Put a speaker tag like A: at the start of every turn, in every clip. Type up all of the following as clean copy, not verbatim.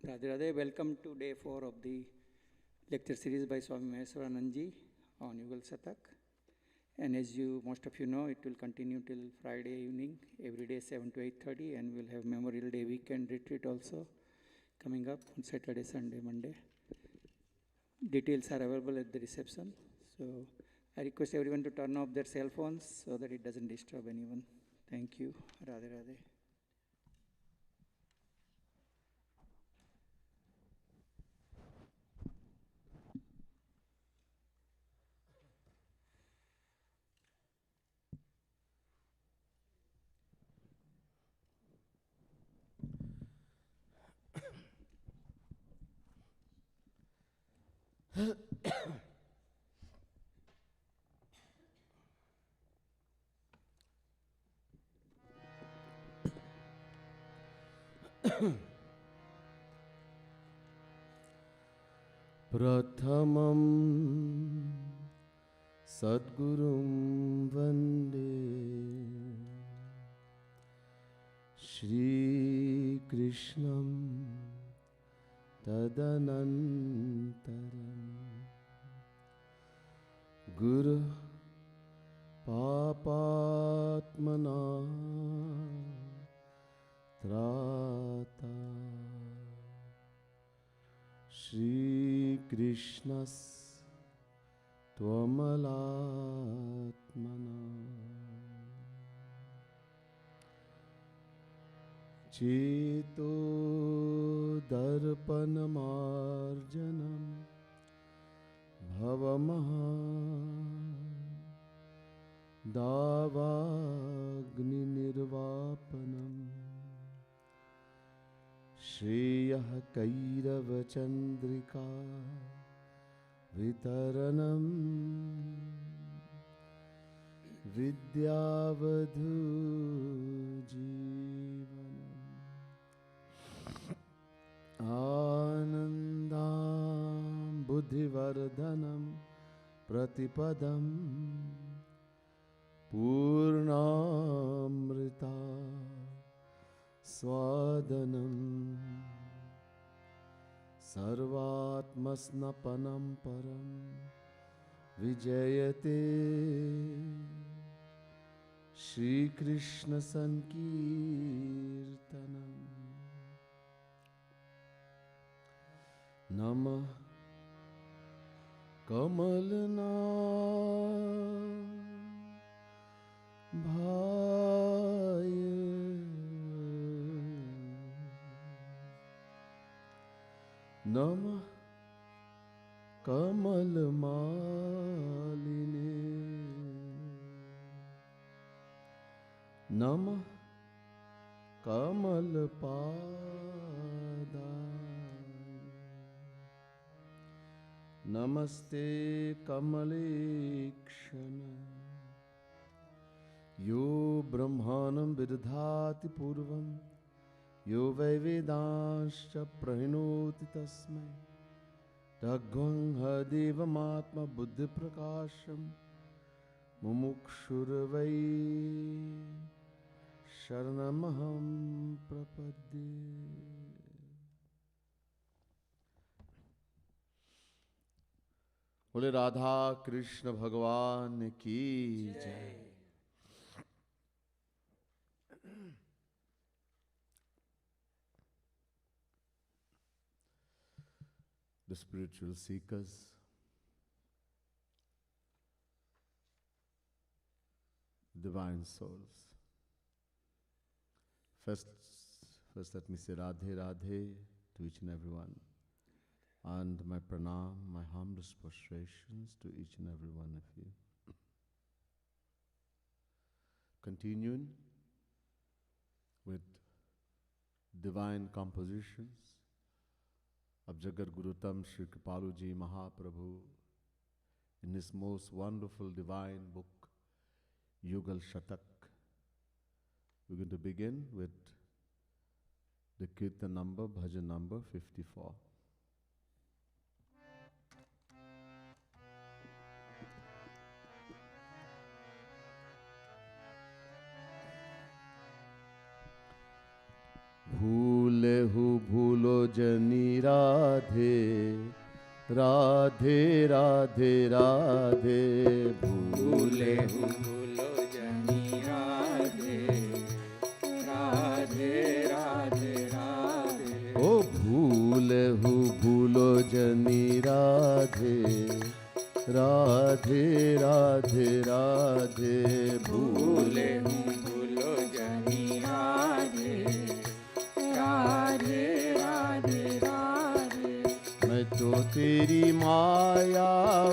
A: Radhe Radhe, welcome to day 4 of the lecture series by Swami Maheswaranand Ji on Yugal Satak. And as most of you know, it will continue till Friday evening, every day 7 to 8:30, and we'll have Memorial Day weekend retreat also coming up on Saturday, Sunday, Monday. Details are available at the reception. So I request everyone to turn off their cell phones so that it doesn't disturb anyone. Thank you. Radhe Radhe.
B: प्रथमं सद्गुरुं वन्दे श्रीकृष्णं तदनन्तरं गुरुः पापात्मना त्राता श्रीकृष्णस् त्वमलात्मना चेतो दर्पणमार्जनं भवमहा दावाग्निर्वापनम् श्रेयः कैरवचन्द्रिका वितरणं विद्यावधूजीवनम् आनन्दां बुद्धिवर्धनं प्रतिपदं पूर्णामृता स्वादनम् सर्वात्मस्नपनं परं विजयते श्रीकृष्ण संकीर्तनम् नमः कमलना भाय नमः कमलमालिने नमः कमलपादाय नमस्ते कमलेक्षण यो ब्रह्माणं विदधाति पूर्वं यो वै वेदांश्च प्रणोति तस्मै तद्गं हदेवमात्मबुद्धिप्रकाशं मुमुक्षुर्वै शरणमहं प्रपद्ये। बोले राधा कृष्ण भगवान की जय। The spiritual seekers, divine souls. First let me say Radhe Radhe to each and everyone, and my pranam, my humblest prostrations to each and every one of you. Continuing with divine compositions of Jagat Gurutam Sri Kripaluji Mahaprabhu in his most wonderful divine book, Yugal Shatak. We're going to begin with the Kirtan number, Bhajan number 54. भूले who भूलो जनी राधे राधे राधे राधे
A: भूले हूँ भूलो जनी राधे राधे राधे राधे।
B: ओ भूले हूँ भूलो जनी राधे राधे राधे राधे
A: भूले हूँ भूलो जनी राधे राधे राधे राधे।
B: मैं तो तेरी माया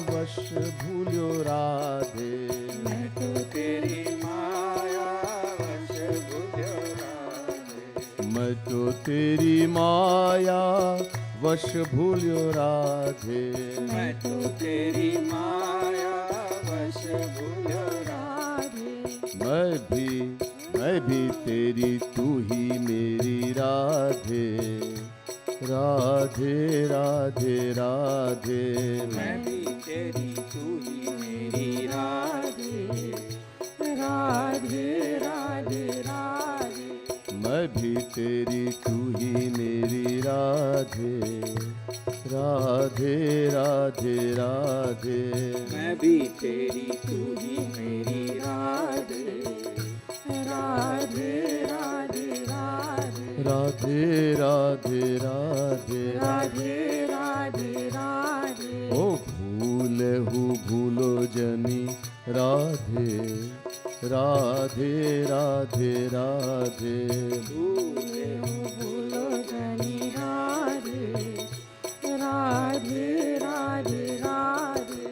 B: वश भूल्यो राधे
A: मैं तो तेरी माया वश भूल्यो राधे।
B: मैं तो तेरी माया वश भूल्यो राधे
A: मैं तो तेरी माया वश भूल्यो राधे।
B: मैं भी तेरी तू ही मेरी राधे राधे राधे राधे
A: मैं भी तेरी तू ही मेरी राधे राधे राधे राधे।
B: मैं भी तेरी तू ही मेरी राधे राधे राधे राधे
A: मैं भी तेरी तू ही मेरी राधे राधे राधे राधे।
B: राधे राधे राधे
A: राधे राधे राधे।
B: ओ भूले हूँ भूलो जनी राधे राधे राधे राधे
A: भूले हूँ भूलो जनी राधे राधे राधे राधे।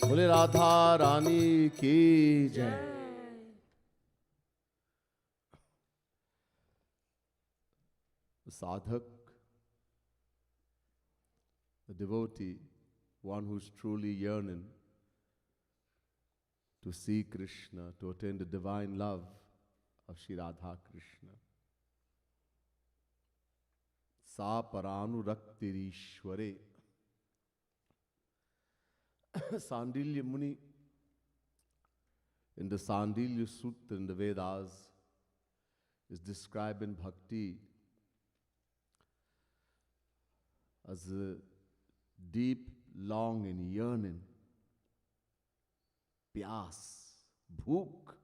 B: बोले राधा रानी की जय। Sadhak, the devotee, one who's truly yearning to see Krishna, to attain the divine love of Sri Radha Krishna. Sa paranuraktiriishware. Sandilya Muni, in the Sandilya Sutra in the Vedas, is describing bhakti as a deep longing, yearning, pyas, bhuk,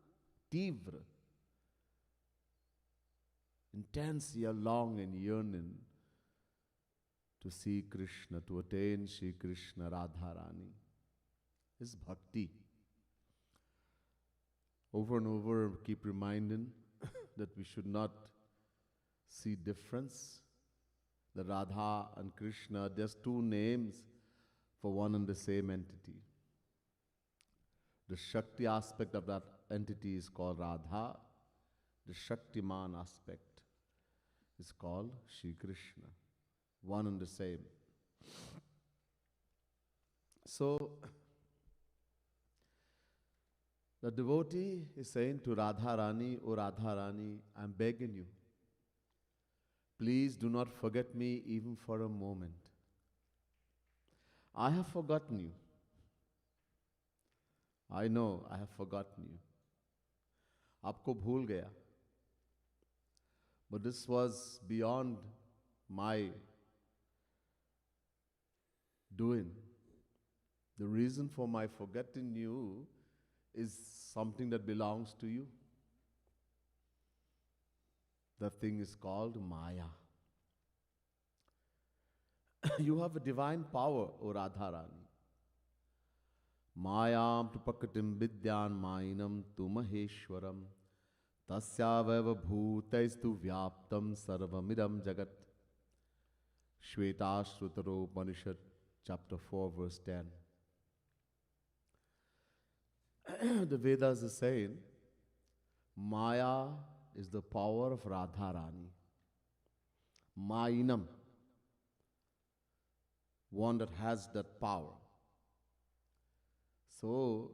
B: tivra, intense longing, yearning to see Krishna, to attain Shri Krishna Radharani. Is bhakti. Over and over, keep reminding that we should not see difference. The Radha and Krishna are just two names for one and the same entity. The Shakti aspect of that entity is called Radha. The Shaktiman aspect is called Shri Krishna. One and the same. So, the devotee is saying to Radharani, "O Radharani, I'm begging you, please do not forget me even for a moment. I have forgotten you. I know I have forgotten you. Aapko bhool gaya. But this was beyond my doing. The reason for my forgetting you is something that belongs to you. The thing is called Maya. You have a divine power, O Radharani. Mayam tu pakatim vidyan mainam tu maheshwaram tasyaveva bhutaistu vyaptam sarvamidam jagat. Shvetashtrutaro Upanishad, chapter 4, verse 10. The Vedas is saying, Maya is the power of Radharani. Mainam, one that has that power. So,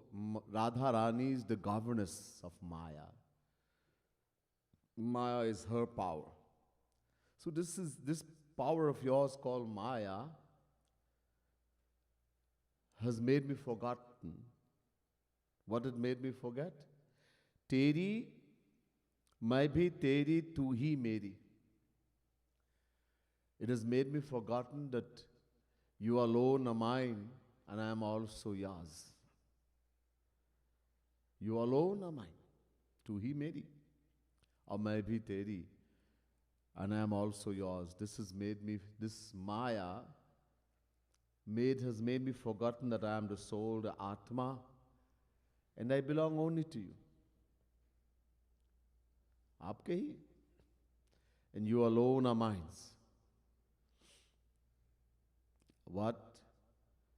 B: Radharani is the governess of Maya. Maya is her power. So this power of yours called Maya has made me forgotten. What it made me forget? मैं भी तेरी तू ही मेरी. It has made me forgotten that you alone are mine and I am also yours. You alone are mine. Tu hi meri. Aur main bhi teri. And I am also yours. This Maya has made me forgotten that I am the soul, the Atma, and I belong only to you. Aapke hi. And you alone are mine. What?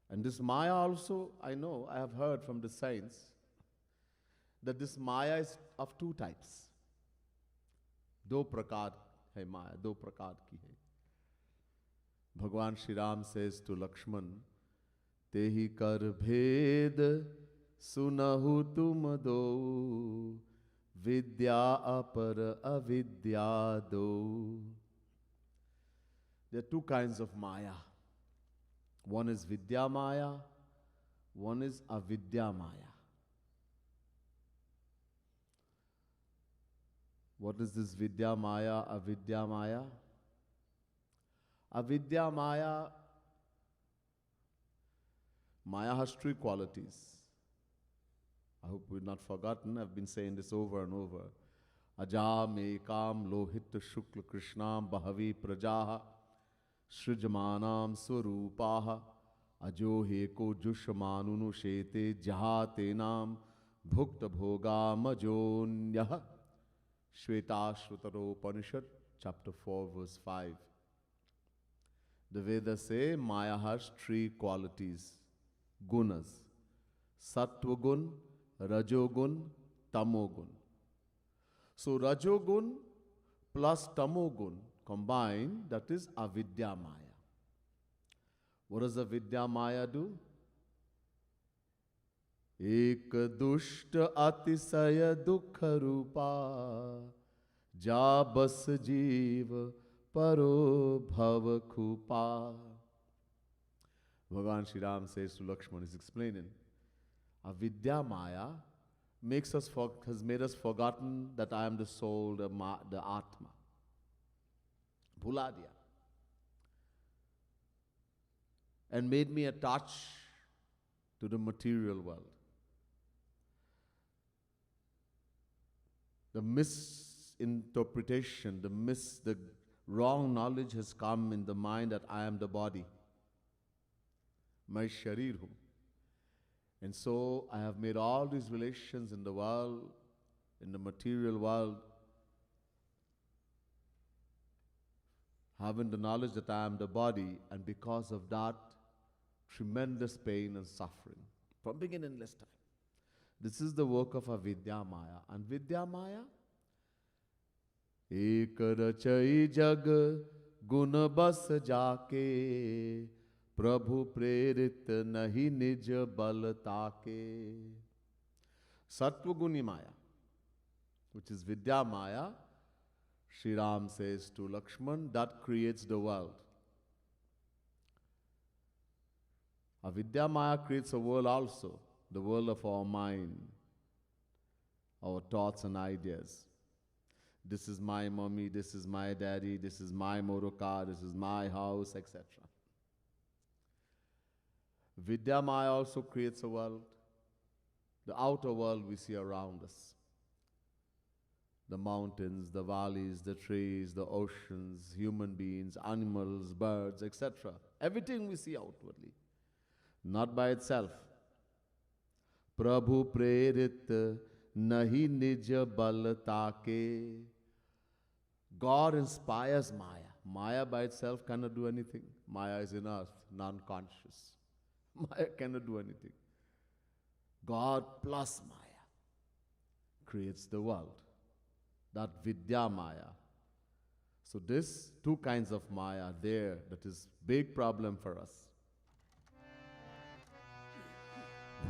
B: And this Maya also, I know, I have heard from the saints, that this Maya is of two types. Do prakar hai Maya, do prakar ki hai. Bhagwan Shri Ram says to Lakshman, Tehi kar bhed sunahu tum do, vidya apar avidya do. There are two kinds of Maya. One is Vidya Maya, one is Avidya Maya. What is this Vidya Maya, Avidya Maya? Avidya Maya, Maya has three qualities. I hope we've not forgotten. I've been saying this over and over. Ajam ekam lohit shukla krishnam bahavi prajaha srijmanam swarupaha ajoheko jushmanunu shete jahatenam bhukta bhoga majonyah. Shvetashvataro Upanishad, chapter 4, verse 5. The Vedas say Maya has three qualities, gunas. Sattvagun, Rajogun, Tamogun. So Rajogun plus Tamogun combined, that is Avidya Maya. What does Avidya Maya do? Ek dushta atisaya dukha rupa ja bas jeev paro bhav khupa. Bhagavan Shri Ram says to Lakshman, is explaining, Avidya Maya has made us forgotten that I am the soul, the Atma. Bhula diya. And made me attached to the material world. The misinterpretation, the wrong knowledge has come in the mind that I am the body. Mai sharir hu. And so I have made all these relations in the world, in the material world, having the knowledge that I am the body, and because of that, tremendous pain and suffering from beginningless time. This is the work of Avidya Maya. And Vidya Maya, Ek rachai jag gun bas jaake, Prabhu prerit nahi nij bal taake. Sattva-guni Maya, which is Vidya Maya, Shri Ram says to Lakshman, that creates the world. Avidya Maya creates a world also, the world of our mind, our thoughts and ideas. This is my mommy, this is my daddy, this is my motor car, this is my house, etc. Vidya Maya also creates a world, the outer world we see around us. The mountains, the valleys, the trees, the oceans, human beings, animals, birds, etc. Everything we see outwardly, not by itself. Prabhu prerit nahi nij bal taake. God inspires Maya. Maya by itself cannot do anything. Maya is in earth, non-conscious. Maya cannot do anything. God plus Maya creates the world. That Vidya Maya. So this two kinds of Maya there, that is big problem for us.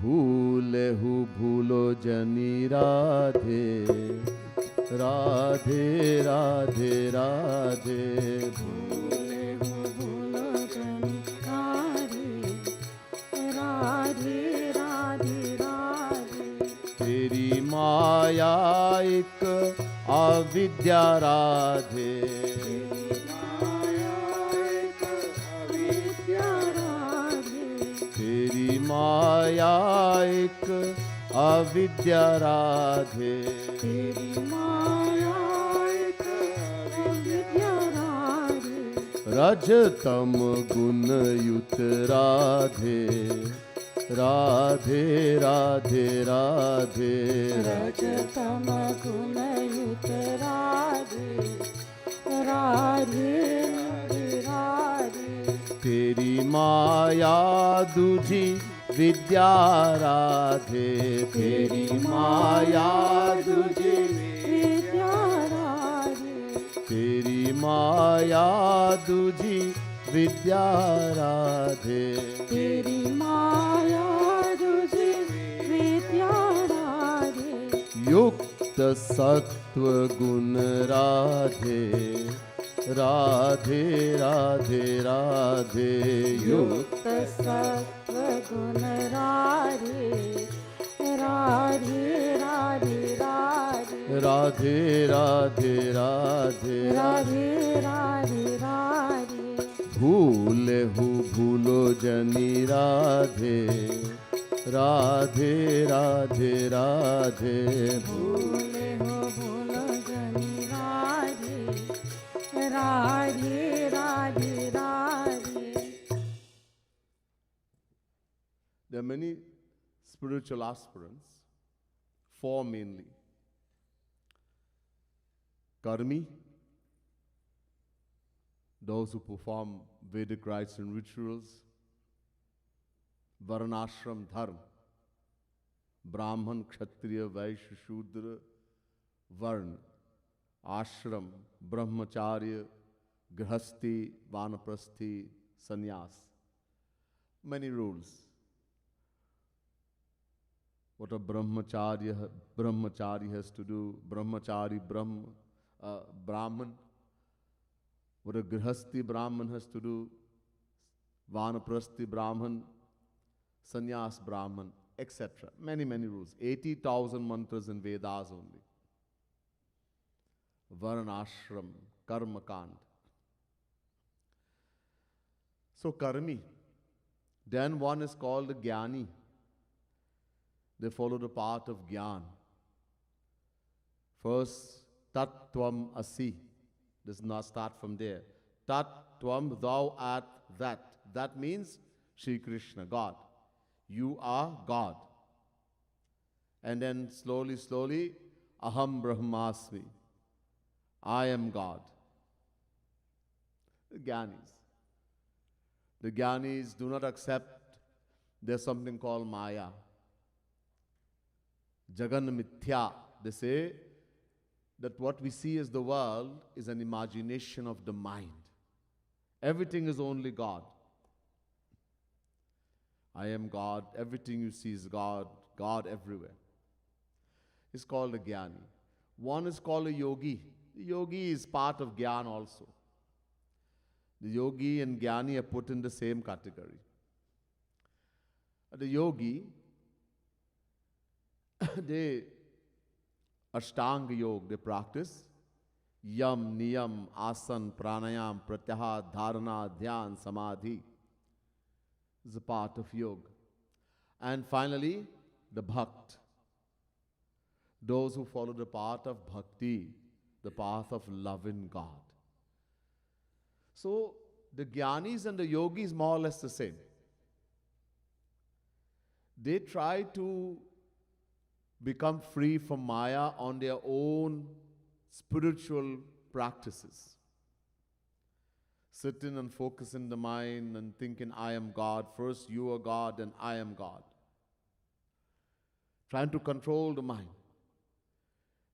B: Bhule hu bhulo jani radhe, radhe radhe radhe.
C: Bhule hu bhulo jani radhe, radhe radhe radhe.
B: Teri maya ek avidya radhe.
C: Teri maya
B: माया एक अविद्या राधे,
C: तेरी माया एक अविद्या राधे,
B: रज तम गुण युत राधे, राधे राधे राधे
C: रजतम गुण युत राधे, राधे राधे,
B: तेरी माया दूजी विद्या राधे, तेरी माया दूजी,
C: विद्या राधे,
B: तेरी माया दूजी विद्या राधे,
C: तेरी माया तुझी विद्या राधे,
B: युक्त सत्व गुण राधे, राधे राधे राधे युक्त
C: सत्व गुण राधे, राधे राधे राधे,
B: राधे राधे राधे
C: राधे राधे राधे,
B: भूले हु भूलो जनी राधे, राधे राधे राधे
C: भूले हो भूलो जनी Radhe, Radhe Radhe Radhe.
B: There are many spiritual aspirants, four mainly. Karmi, those who perform Vedic rites and rituals. Varnashram dharma, Brahman, Kshatriya, Vaishya, Shudra, Varna, Ashram, Brahmacharya, Grihasti, Vanaprasthi, Sannyas. Many rules. What a brahmachari has to do, brahmachari Brahman. What a grihasti Brahman has to do, Vanaprasthi Brahman, Sannyas Brahman, etc. Many, many rules. 80,000 mantras in Vedas only. Varnashram, Karma Kand. So Karmi. Then one is called a Jnani. They follow the path of Jnana. First, Tat Tvam Asi. Does not start from there. Tat Tvam, thou art that. That means Shri Krishna, God. You are God. And then slowly, slowly, Aham Brahmasmi. I am God. The Jnanis. The Jnanis do not accept there's something called Maya. Jagan Mithya. They say that what we see as the world is an imagination of the mind. Everything is only God. I am God. Everything you see is God. God everywhere. It's called a Jnani. One is called a Yogi. The Yogi is part of Jnana also. The Yogi and Jnani are put in the same category. The Yogi, they Ashtanga Yoga, they practice Yam, Niyam, Asan, Pranayam, Pratyahar, Dharana, Dhyan, Samadhi. Is a part of yoga. And finally, the Bhakt. Those who follow the path of Bhakti, the path of loving God. So, the Jnanis and the Yogis more or less the same. They try to become free from Maya on their own spiritual practices. Sitting and focusing the mind and thinking, I am God. First you are God, then I am God. Trying to control the mind.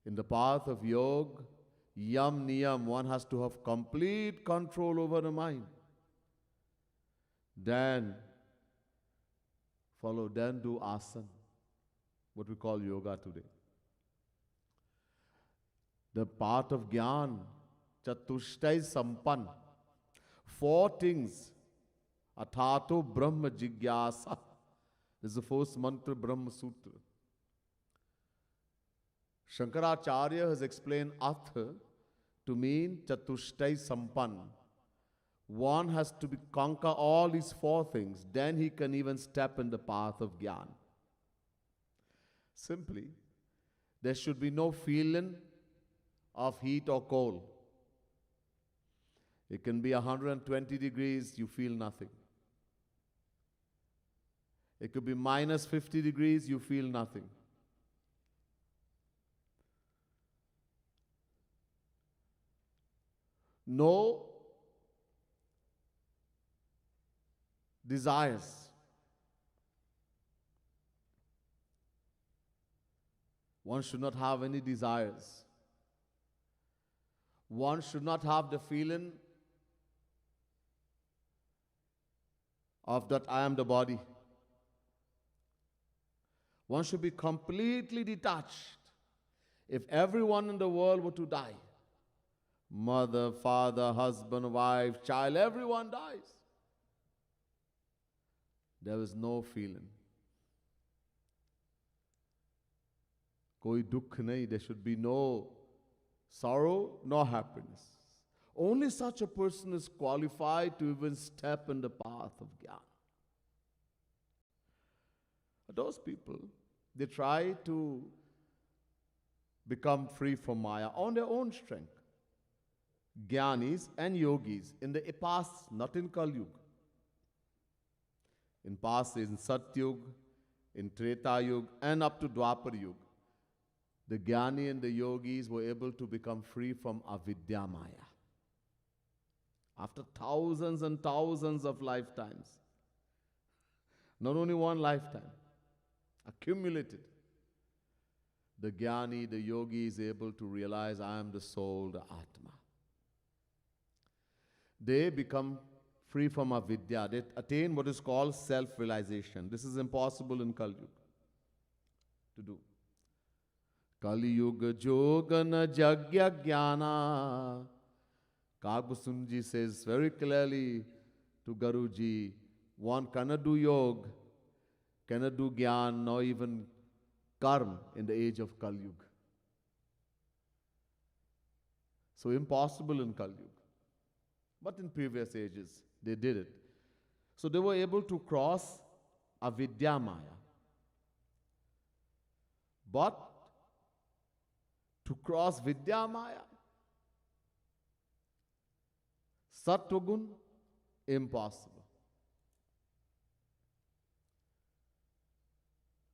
B: In the path of yoga, yam niyam, one has to have complete control over the mind. Then do asana, what we call yoga today. The path of Jnana, Chatushtai Sampan, 4 things. Athato Brahma Jigyasa. This is the first mantra, Brahma Sutra. Shankaracharya has explained Atha to mean Chatushtai Sampan. One has to conquer all these 4 things, then he can even step in the path of Jnana. Simply, there should be no feeling of heat or cold. It can be 120 degrees, you feel nothing. It could be minus 50 degrees, you feel nothing. No desires. One should not have any desires. One should not have the feeling of that I am the body. One should be completely detached. If everyone in the world were to die, mother, father, husband, wife, child, everyone dies. There is no feeling. Koi dukh nahi, there should be no sorrow, no happiness. Only such a person is qualified to even step in the path of Jnana. Those people, they try to become free from Maya on their own strength. Jnanis and yogis in the past, not in Kali Yuga. In past, in Satyug, in Treta Yuga, and up to Dwapar Yuga, the Jnani and the yogis were able to become free from avidya Maya. After thousands and thousands of lifetimes. Not only one lifetime, accumulated. The Jnani, the yogi is able to realize, I am the soul, the Atma. They become free from avidya. They attain what is called self-realization. This is impossible in Kali Yuga to do. Kali Yuga Jogana Jagya Jnana. Kagbhasunji says very clearly to Guruji, one cannot do yoga, cannot do jnana, nor even karma in the age of Kali Yuga. So impossible in Kali Yuga. But in previous ages, they did it. So they were able to cross avidya Maya. But to cross Vidya Maya, Sattvagun, impossible.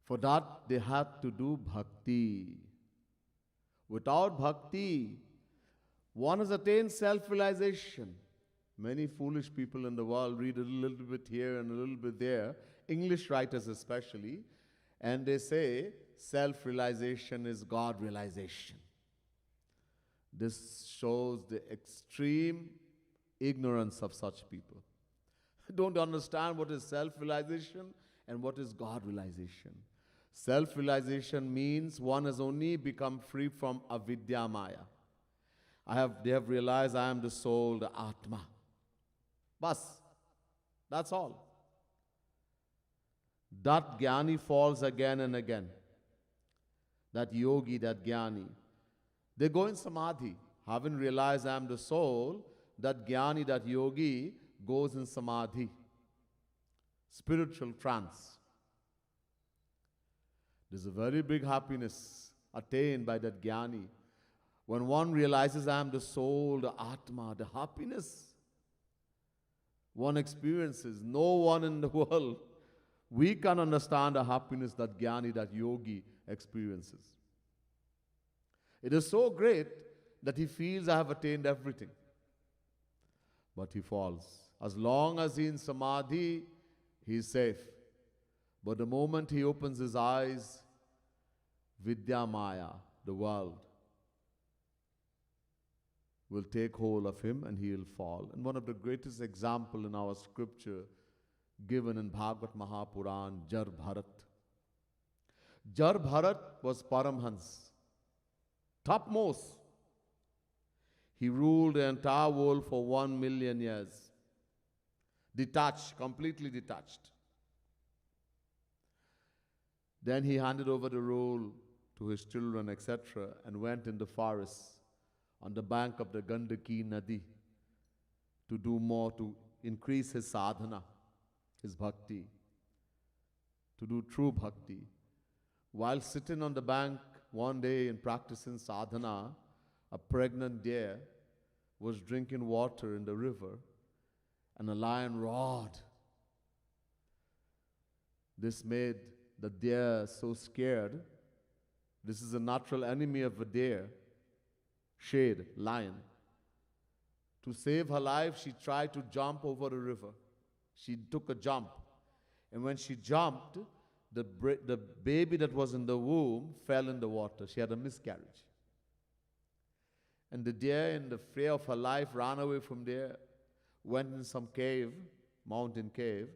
B: For that, they had to do bhakti. Without bhakti, one has attained self-realization. Many foolish people in the world read a little bit here and a little bit there, English writers especially, and they say self-realization is God realization. This shows the extreme ignorance of such people. Don't understand what is self-realization and what is God realization. Self-realization means one has only become free from avidya Maya. They have realized I am the soul, the Atma. Bas, that's all. That Jnani falls again and again. That yogi, that Jnani. They go in samadhi, having realized I am the soul. That Jnani, that yogi, goes in samadhi, spiritual trance. There's a very big happiness attained by that Jnani. When one realizes I am the soul, the Atma, the happiness one experiences, no one in the world, we can understand the happiness that Jnani, that yogi experiences. It is so great that he feels I have attained everything. But he falls. As long as he is in samadhi, he is safe. But the moment he opens his eyes, Vidya Maya, the world, will take hold of him and he will fall. And one of the greatest examples in our scripture given in Bhagavad Mahapuran, Jar Bharat. Jar Bharat was Paramhans, topmost. He ruled the entire world for 1 million years. Detached, completely detached. Then he handed over the rule to his children, etc., and went in the forest on the bank of the Gandaki Nadi to do more, to increase his sadhana, his bhakti, to do true bhakti. While sitting on the bank one day and practicing sadhana, a pregnant deer was drinking water in the river, and a lion roared. This made the deer so scared. This is a natural enemy of a deer, shade, lion. To save her life, she tried to jump over the river. She took a jump. And when she jumped, the baby that was in the womb fell in the water. She had a miscarriage. And the deer, in the fear of her life, ran away from there, went in some cave, mountain cave,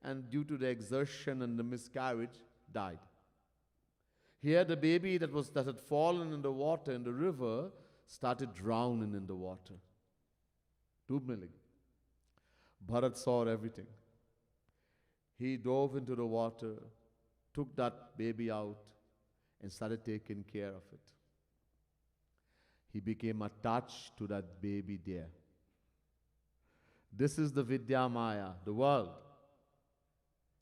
B: and due to the exertion and the miscarriage, died. Here the baby that had fallen in the water, in the river, started drowning in the water. Dubneling. Bharat saw everything. He dove into the water, took that baby out, and started taking care of it. He became attached to that baby deer. This is the Vidya Maya, the world.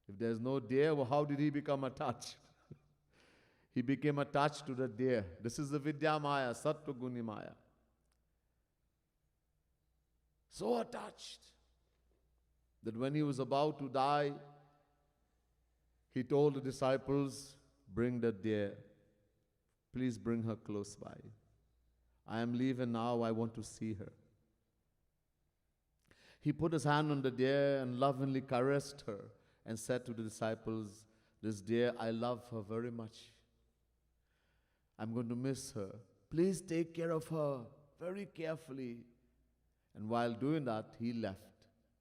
B: If there's no deer, well, how did he become attached? He became attached to the deer. This is the Vidya Maya, Sattva Guni Maya. So attached that when he was about to die, he told the disciples, bring the deer. Please bring her close by. I am leaving now, I want to see her. He put his hand on the deer and lovingly caressed her and said to the disciples, this deer, I love her very much. I'm going to miss her. Please take care of her very carefully. And while doing that, he left.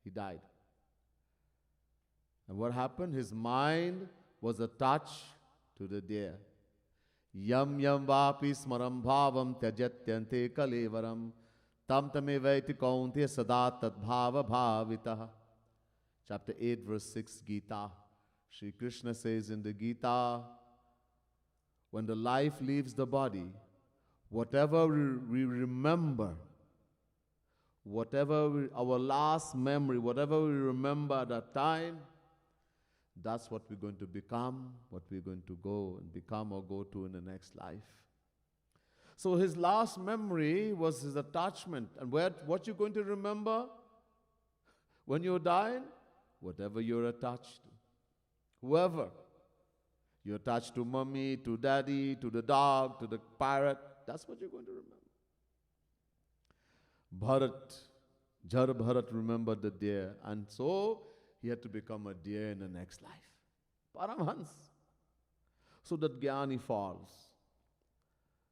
B: He died. And what happened? His mind was attached to the deer. Yam yam vapi smaram bhavam tyajatyante kalevaram tam tame vaiti kaunte sada tat bhava bhavitah. Chapter 8, verse 6, Gita. Shri Krishna says in the Gita, when the life leaves the body, whatever we remember, our last memory, whatever we remember at that time, that's what we're going to become, what we're going to go and become or go to in the next life. So his last memory was his attachment. And what you're going to remember when you're dying? Whatever you're attached to. Whoever. You're attached to mommy, to daddy, to the dog, to the parrot. That's what you're going to remember. Jar Bharat remembered the deer, and so he had to become a deer in the next life. Paramhans. So that Jnani falls.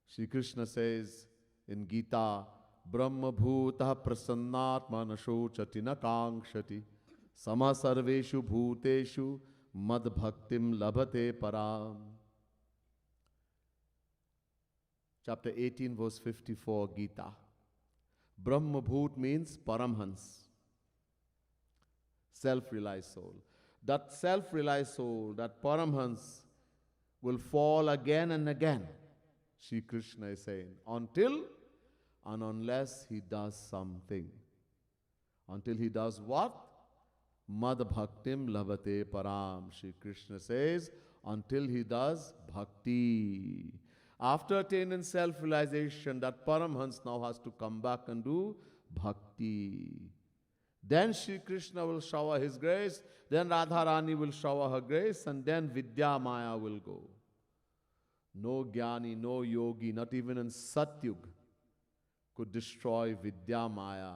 B: Shri Krishna says in Gita, Brahma bhutah prasannatma nashochati na kangshati sama sarveshu bhuteshu mad bhaktim labhate param. Chapter 18, verse 54, Gita. Brahma bhut means Paramhans. Self-realized soul. That self-realized soul, that Paramhans, will fall again and again, Shri Krishna is saying, until and unless he does something. Until he does what? Mad bhaktim labhate param. Shri Krishna says, until he does bhakti. After attaining self-realization, that Paramhans now has to come back and do bhakti. Then Shri Krishna will shower his grace, then Radharani will shower her grace, and then Vidya Maya will go. No Jnani, no Yogi, not even in Satyug, could destroy Vidya Maya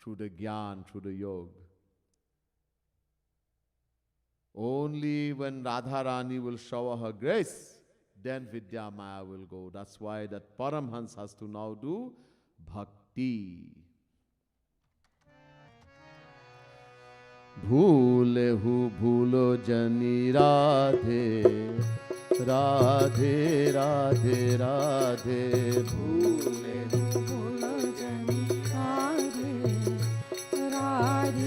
B: through the Jnana, through the Yoga. Only when Radharani will shower her grace, then Vidya Maya will go. That's why that Paramhans has to now do bhakti. Bhoole hu bhulo jani Radhe, Radhe Radhe Radhe. Bhoole hu
C: bhulo jani Radhe, Radhe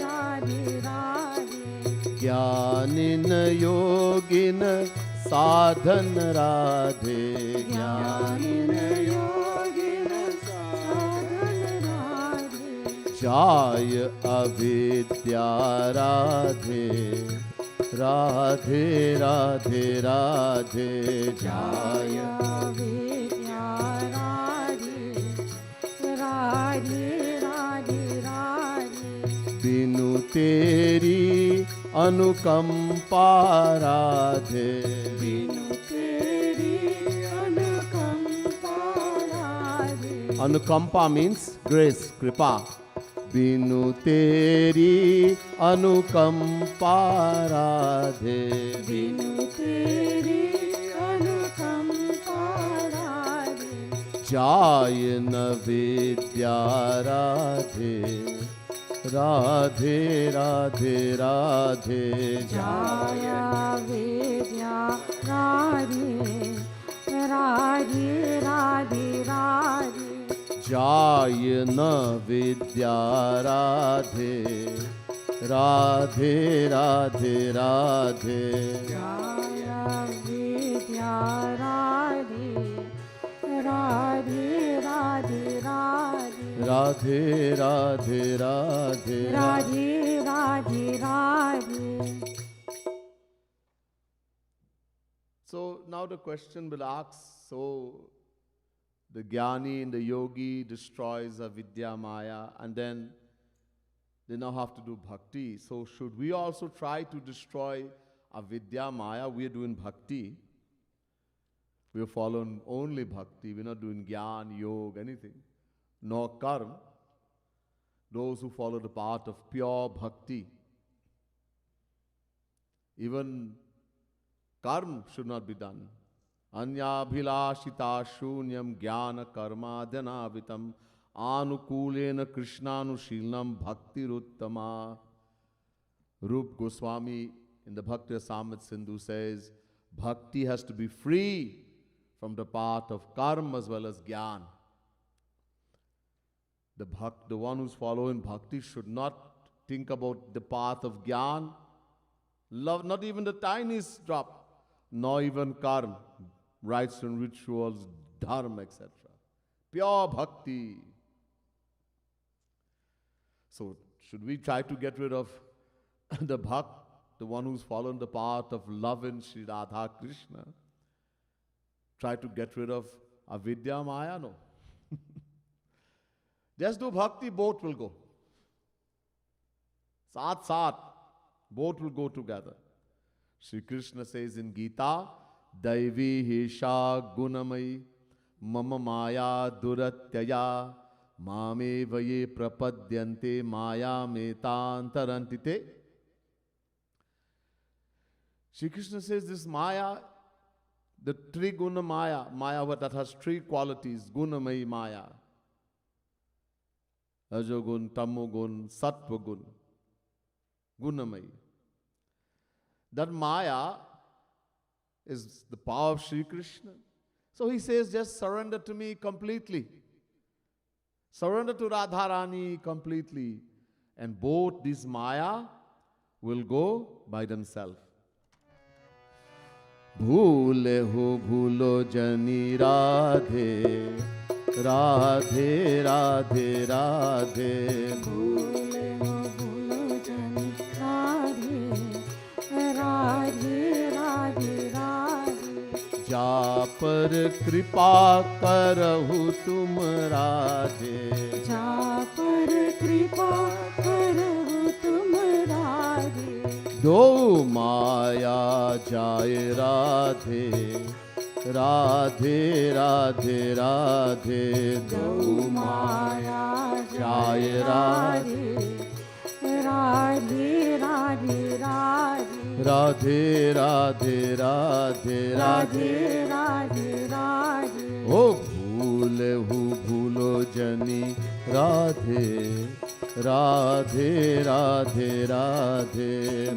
C: Radhe Radhe.
B: Jnanin yogin sadhan Radhe.
C: Jnanin yogin sadhan Radhe.
B: Jaya avidya Radhe, Radhe Radhe Radhe जाय
C: विद्या राधे राधे राधे राधे
B: बिनु तेरी अनुकंपा राधे
C: बिनु तेरी अनुकंपा राधे
B: अनुकंपा means grace कृपा बिनु तेरी अनुकंपा राधे
C: बिनु तेरी अनुकंपा राधे
B: जाय न विद्या राधे राधे राधे राधे
C: जाय विद्या राधे राधे राधे राधे
B: जाय न विद्या राधे राधे राधे राधे
C: जाय विद्या Radhe Radhe Radhe Radhe
B: Radhe Radhe Radhe
C: Radhe Radhe Radhe
B: So now the question will ask, so the Jnani and the Yogi destroys avidya maya and then they now have to do bhakti. So should we also try to destroy avidya maya? We are doing bhakti. We are following only bhakti. We're not doing Jnana, Yoga, anything. Nor karma. Those who follow the path of pure bhakti. Even karma should not be done. Anyabhilashita shunyam jnana karma dhyanavitam anukulena krishnanushilam bhaktiruttama. Rup Goswami in the Bhakti Rasamrita Sindhu says, bhakti has to be free from the path of karma as well as jnana. The one who's following bhakti should not think about the path of jnana, love, not even the tiniest drop, nor even karma, rites and rituals, dharma, etc. Pure bhakti. So, should we try to get rid of the bhakt, the one who's following the path of love in Sri Radha Krishna? Try to get rid of avidya maya? No. Just do bhakti, both will go. Sat sat, both will go together. Sri Krishna says in Gita, Daivi Hisha Gunamai Mama Maya Duratyaya Mame Vaye Prapadyante Maya Metantarantite. Sri Krishna says this Maya, the Triguna Maya, Maya that has three qualities, Gunamai Maya, Rajogun, Tamogun, Sattvagun, Gunamai. That Maya is the power of Sri Krishna. So he says, just surrender to me completely. Surrender to Radharani completely. And both these Maya will go by themselves. Bhule ho bhulo jani Radhe, Radhe Radhe Radhe.
C: भूले हो भूलो जन राधे राधे राधे राधे
B: जा पर कृपा करहु तुम राधे,
C: जा पर कृपा करो तुम राधे
B: दो माया जाय राधे, राधे राधे राधे दो माया जाय राधे,
C: राधे राधे राधे
B: राधे राधे राधे
C: राधे राधे राधे
B: ओ भूलो जनी राधे, राधे राधे राधे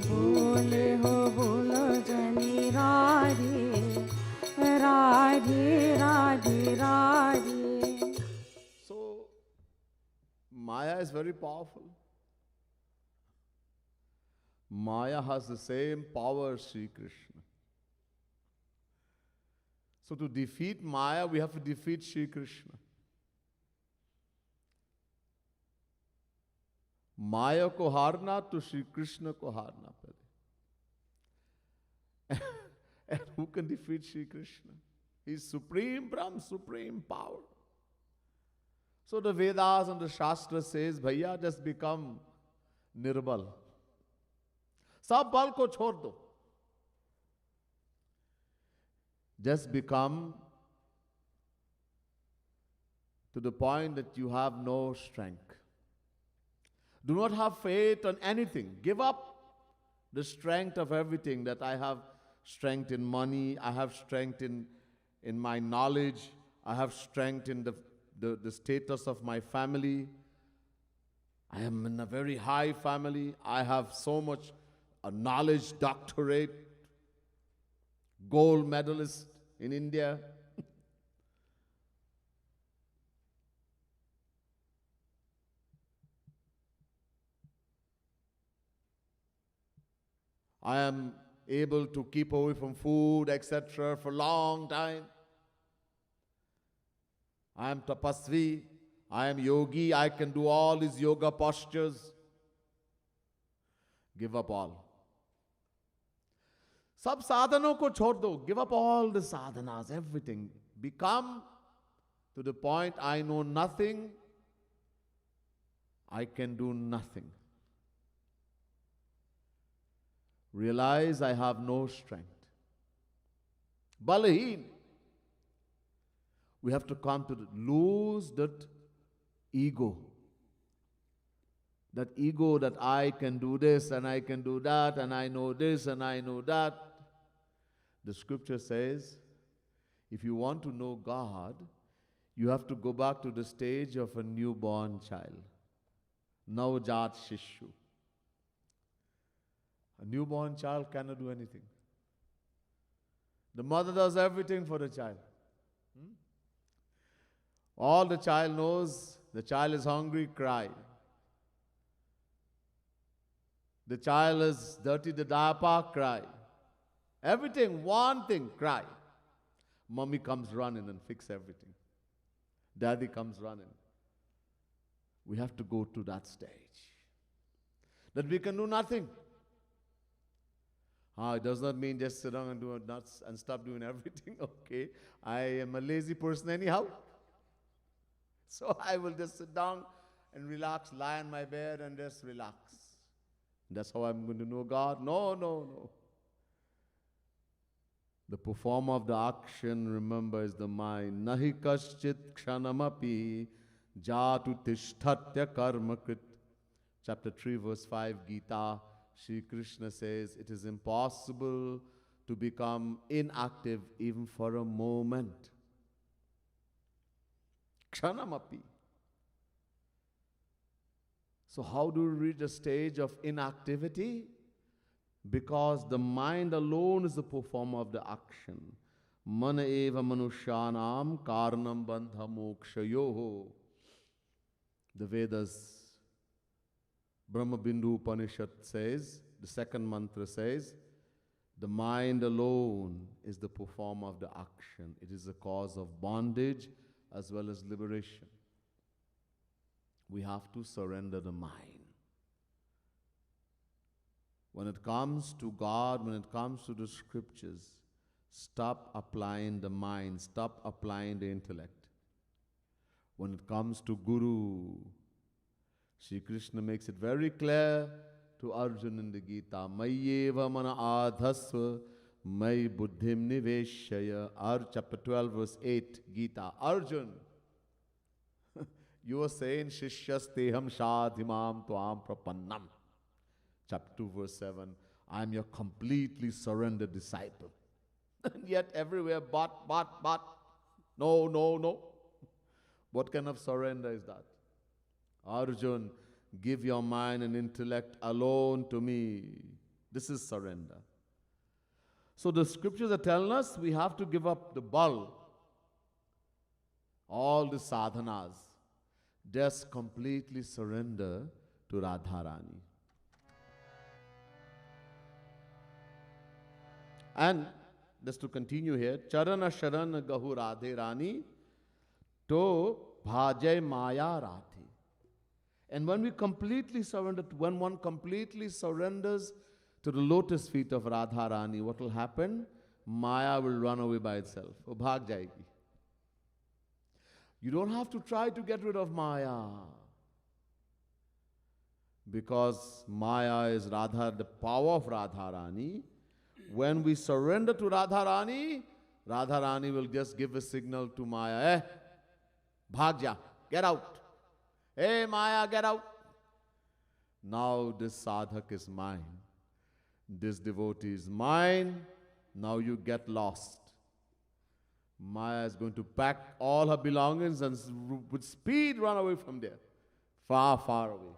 C: भूले हो भूलो जनी Radhe Radhe Radhe Radhe
B: So, Maya is very powerful. Maya has the same power as Sri Krishna. So to defeat Maya, we have to defeat Sri Krishna. माया को हारना तो श्री कृष्ण को हारना पड़े. And who can defeat Sri Krishna? He's supreme Brahm, supreme power. So the Vedas and the Shastra says, Bhaiya, just become nirbal. Sab bal ko chhod do. Just become to the point that you have no strength. Do not have faith on anything. Give up the strength of everything, that I have strength in money, I have strength in my knowledge, I have strength in the status of my family. I am in a very high family. I have so much knowledge, doctorate, gold medalist in India. I am able to keep away from food, etc. for a long time. I am tapasvi, I am yogi, I can do all these yoga postures. Give up all. सब साधनों को छोड़ दो. Give up all the sadhanas, everything. Become to the point, I know nothing, I can do nothing. Realize I have no strength. Balaheen. We have to come to lose that ego. That ego that I can do this and I can do that and I know this and I know that. The scripture says, if you want to know God, you have to go back to the stage of a newborn child. Navjat Shishu. A newborn child cannot do anything. The mother does everything for the child. All the child knows, the child is hungry, cry. The child is dirty, the diaper, cry. Everything, one thing, cry. Mommy comes running and fix everything. Daddy comes running. We have to go to that stage. That we can do nothing. It does not mean just sit down and do nuts and stop doing everything. Okay, I am a lazy person anyhow. So I will just sit down and relax, lie on my bed and just relax. That's how I'm going to know God. No. The performer of the action, remember, is the mind. Nahi kaschit kshanamapi jatu tishthatya karmakrit. Chapter 3, verse 5, Gita. Shri Krishna says, it is impossible to become inactive even for a moment. Kshanamapi. So how do we reach the stage of inactivity? Because the mind alone is the performer of the action. Mana eva manushyanam karnam bandha mokshayoho. The Vedas, Brahma Bindu Upanishad says, the second mantra says, the mind alone is the performer of the action. It is the cause of bondage as well as liberation. We have to surrender the mind. When it comes to God, when it comes to the scriptures, stop applying the mind, stop applying the intellect. When it comes to Guru, Shri Krishna makes it very clear to Arjuna in the Gita, Mayyeva mana adhasva, may buddhim niveshaya. Chapter 12, verse 8, Gita. Arjuna, you are saying, Shishyasteham shadhimam tuam prapannam. Chapter 2, verse 7, I am your completely surrendered disciple. And yet everywhere, but. No. What kind of surrender is that? Arjun, give your mind and intellect alone to me. This is surrender. So the scriptures are telling us we have to give up the bal, all the sadhanas, just completely surrender to Radharani. And just to continue here, Charana Sharana Gahu Radhe Rani to Bhajay Maya Radhe. And when we completely surrender, when one completely surrenders to the lotus feet of Radha Rani, what will happen? Maya will run away by itself. वो भाग जाएगी. You don't have to try to get rid of Maya. Because Maya is Radha, the power of Radha Rani. When we surrender to Radha Rani will just give a signal to Maya, bhag ja, get out. Hey Maya, get out. Now this sadhak is mine. This devotee is mine. Now you get lost. Maya is going to pack all her belongings and with speed run away from there. Far, far away.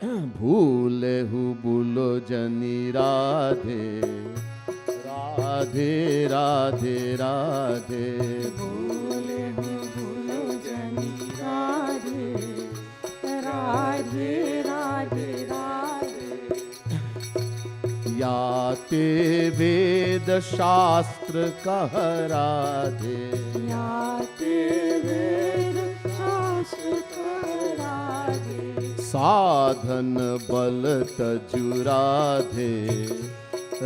B: भूले who Bulo जनी राधे राधे राधे राधे
C: भूले हो भूलो जनी राधे राधे राधे राधे
B: याते वेद शास्त्र कह राधे
C: याते वेद शास्त्र कह राधे
B: साधन बल तजु राधे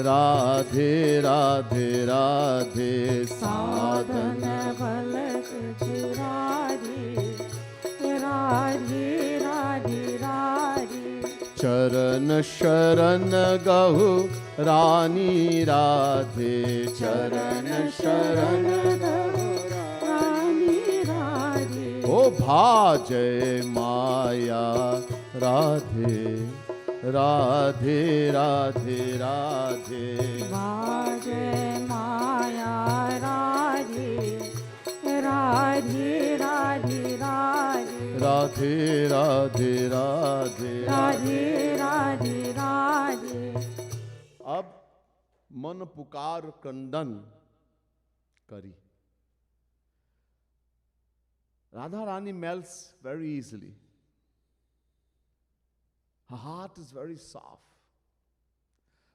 B: राधे राधे राधे
C: साधन बल तुझ राधे राधे राधे राधे
B: चरण शरण गहु रानी राधे चरण शरण
C: रानी राधे
B: ओ भाजय माया राधे राधे राधे राधे
C: बाजे माया राधे राधे राधे राधे
B: राधे राधे राधे
C: राधे राधे राधे
B: अब मन पुकार क्रंदन करी. Radha Rani melts very easily. Her heart is very soft.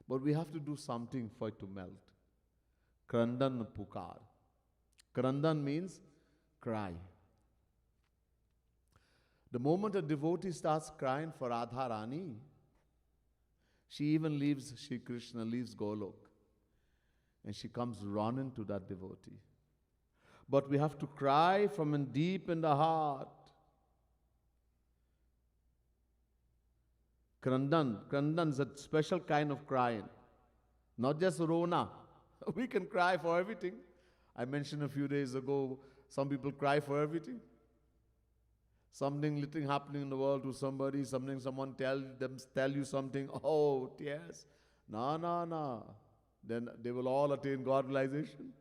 B: But we have to do something for it to melt. Krandan pukar. Krandan means cry. The moment a devotee starts crying for Radha Rani, she even leaves Shri Krishna, leaves Golok. And she comes running to that devotee. But we have to cry from deep in the heart. Krandan is a special kind of crying. Not just Rona. We can cry for everything. I mentioned a few days ago, some people cry for everything. Something little happening in the world to somebody, someone tell you something, oh, tears. No. Then they will all attain God realization.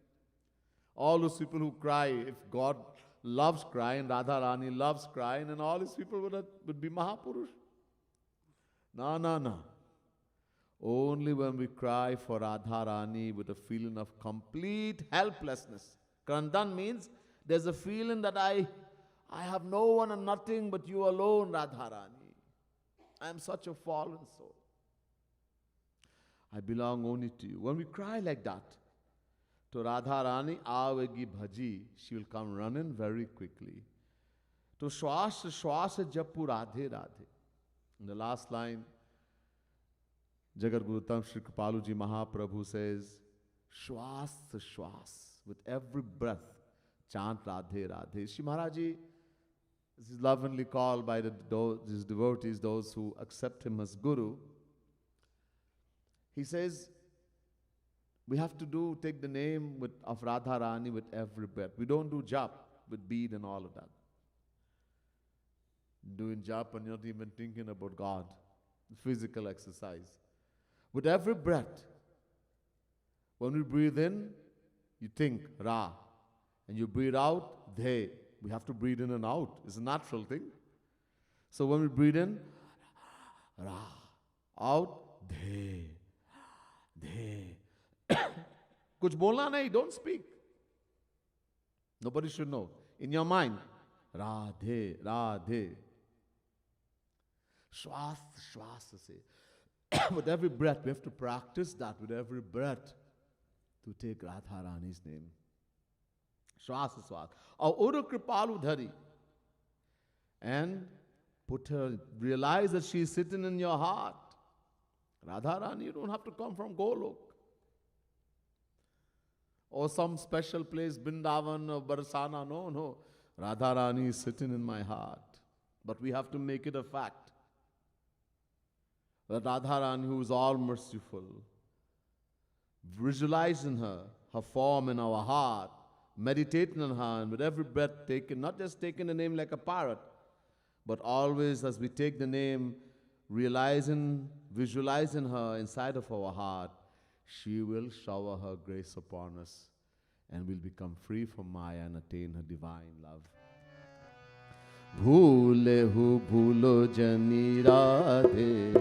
B: All those people who cry, if God loves crying, Radha Rani loves crying, and all these people would be Mahapurush. No. Only when we cry for Radha Rani with a feeling of complete helplessness. Krandan means there's a feeling that I have no one and nothing but you alone, Radha Rani. I am such a fallen soul. I belong only to you. When we cry like that, to Radha Rani, Avegi Bhaji, she will come running very quickly. To Shwasa Japu Radhe Radhe. In the last line, Jagat Guru Tam Shri Kripaluji Mahaprabhu says, Shwas, with every breath, chant Radhe Radhe. Shri Maharaji is lovingly called by his devotees, those who accept him as Guru. He says, we have to take the name of Radha Rani with every breath. We don't do jap with bead and all of that. Doing jap and you're not even thinking about God. Physical exercise. With every breath, when we breathe in, you think Ra. And you breathe out, De. We have to breathe in and out. It's a natural thing. So when we breathe in, Ra. Out, De. Kuch bolna nahi, don't speak. Nobody should know. In your mind, Radhe, Radhe. Shwas se. With every breath, we have to practice that with every breath to take Radha Rani's name. Shwas. Or Uru Kripalu Dhari. And realize that she is sitting in your heart. Radharani, you don't have to come from Golok or some special place, Vrindavan or Barsana. No, no. Radharani is sitting in my heart. But we have to make it a fact that Radharani, who is all merciful, visualizing her form in our heart, meditating on her, and with every breath taken, not just taking the name like a parrot, but always as we take the name, realizing, visualizing her inside of our heart, she will shower her grace upon us and we'll become free from Maya and attain her divine love. Bhule hu bhulo jani Radhe,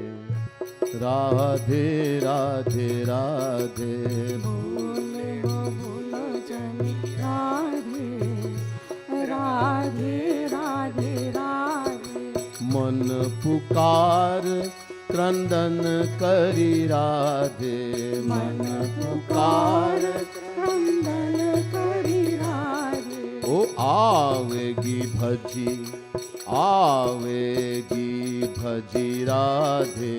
B: Radhe Radhe Radhe.
C: भूले हो भूलो जनी राधे राधे राधे राधे
B: मन पुकार क्रंदन करी राधे, मन पुकार
C: क्रंदन करी राधे
B: ओ आवेगी भजी राधे,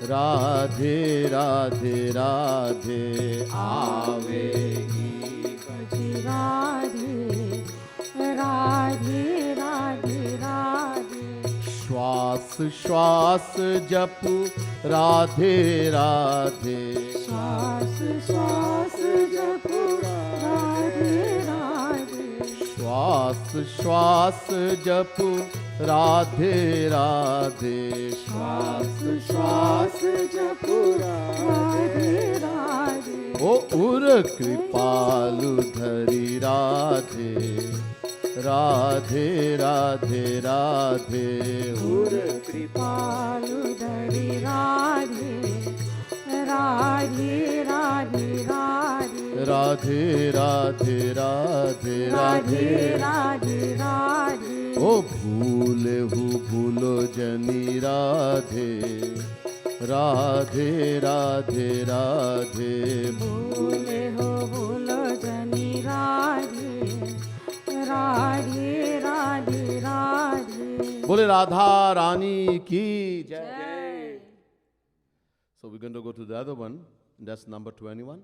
B: राधे राधे राधे आवेगी
C: भजी राधे राधे राधे राधे
B: श्वास श्वास जप राधे राधे,
C: श्वास श्वास जप राधे राधे
B: श्वास श्वास जप राधे राधे,
C: श्वास श्वास जप राधे राधे
B: ओ उर कृपालु धरी राधे, राधे राधे राधे उर
C: कृपालु धरी राधे राधे राधे राधे
B: राधे राधे राधे
C: राधे राधे राधे
B: ओ भूले हु भूलो जनी राधे, राधे राधे राधे
C: भूले हो भूलो जनी राधे राधे राधे राधे
B: बोले राधा रानी की जय.
C: जय
B: So we're going to go to the other one. That's number 21.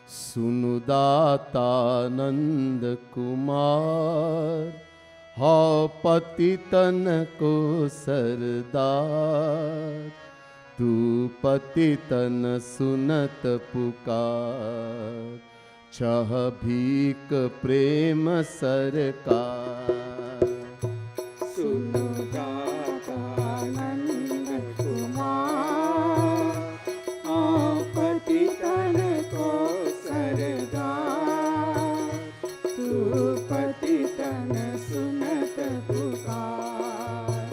B: सुनु दाता नंद कुमार, हौ पतितन को सरदार, तू पतितन सुनत पुकार, चह भीक प्रेम सरकार.
C: सुनो दाता नंद कुमार पति तन को सरदार तू पति तन सुनत पुकार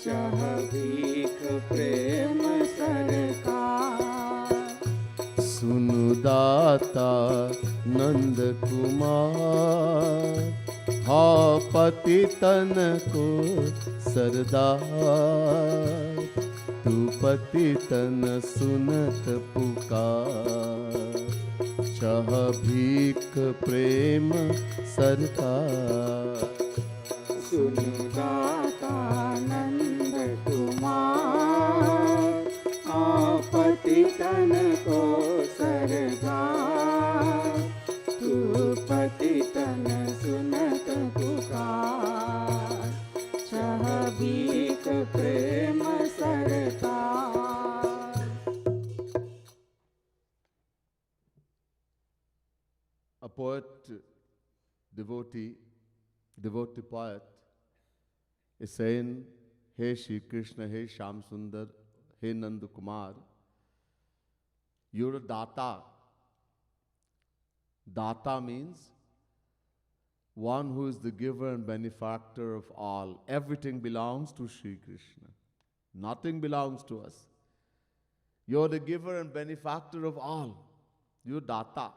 C: चह भीख प्रेम सरकार
B: सुनु दाता नंद कुमार, हौ पतितन को सरदार, तू पतितन सुनत पुकार, चह भीख प्रेम सरकार.
C: सुनु दाता नंद कुमार पति तन को सरदार तू पति तन सुनत पुकार चह भीख प्रेम सरकार.
B: A poet, devotee poet is saying, Hey Shri Krishna, Hey Shyam Sundar, Hey Nand Kumar, you're a data. Data means one who is the giver and benefactor of all. Everything belongs to Shri Krishna. Nothing belongs to us. You're the giver and benefactor of all. You're data.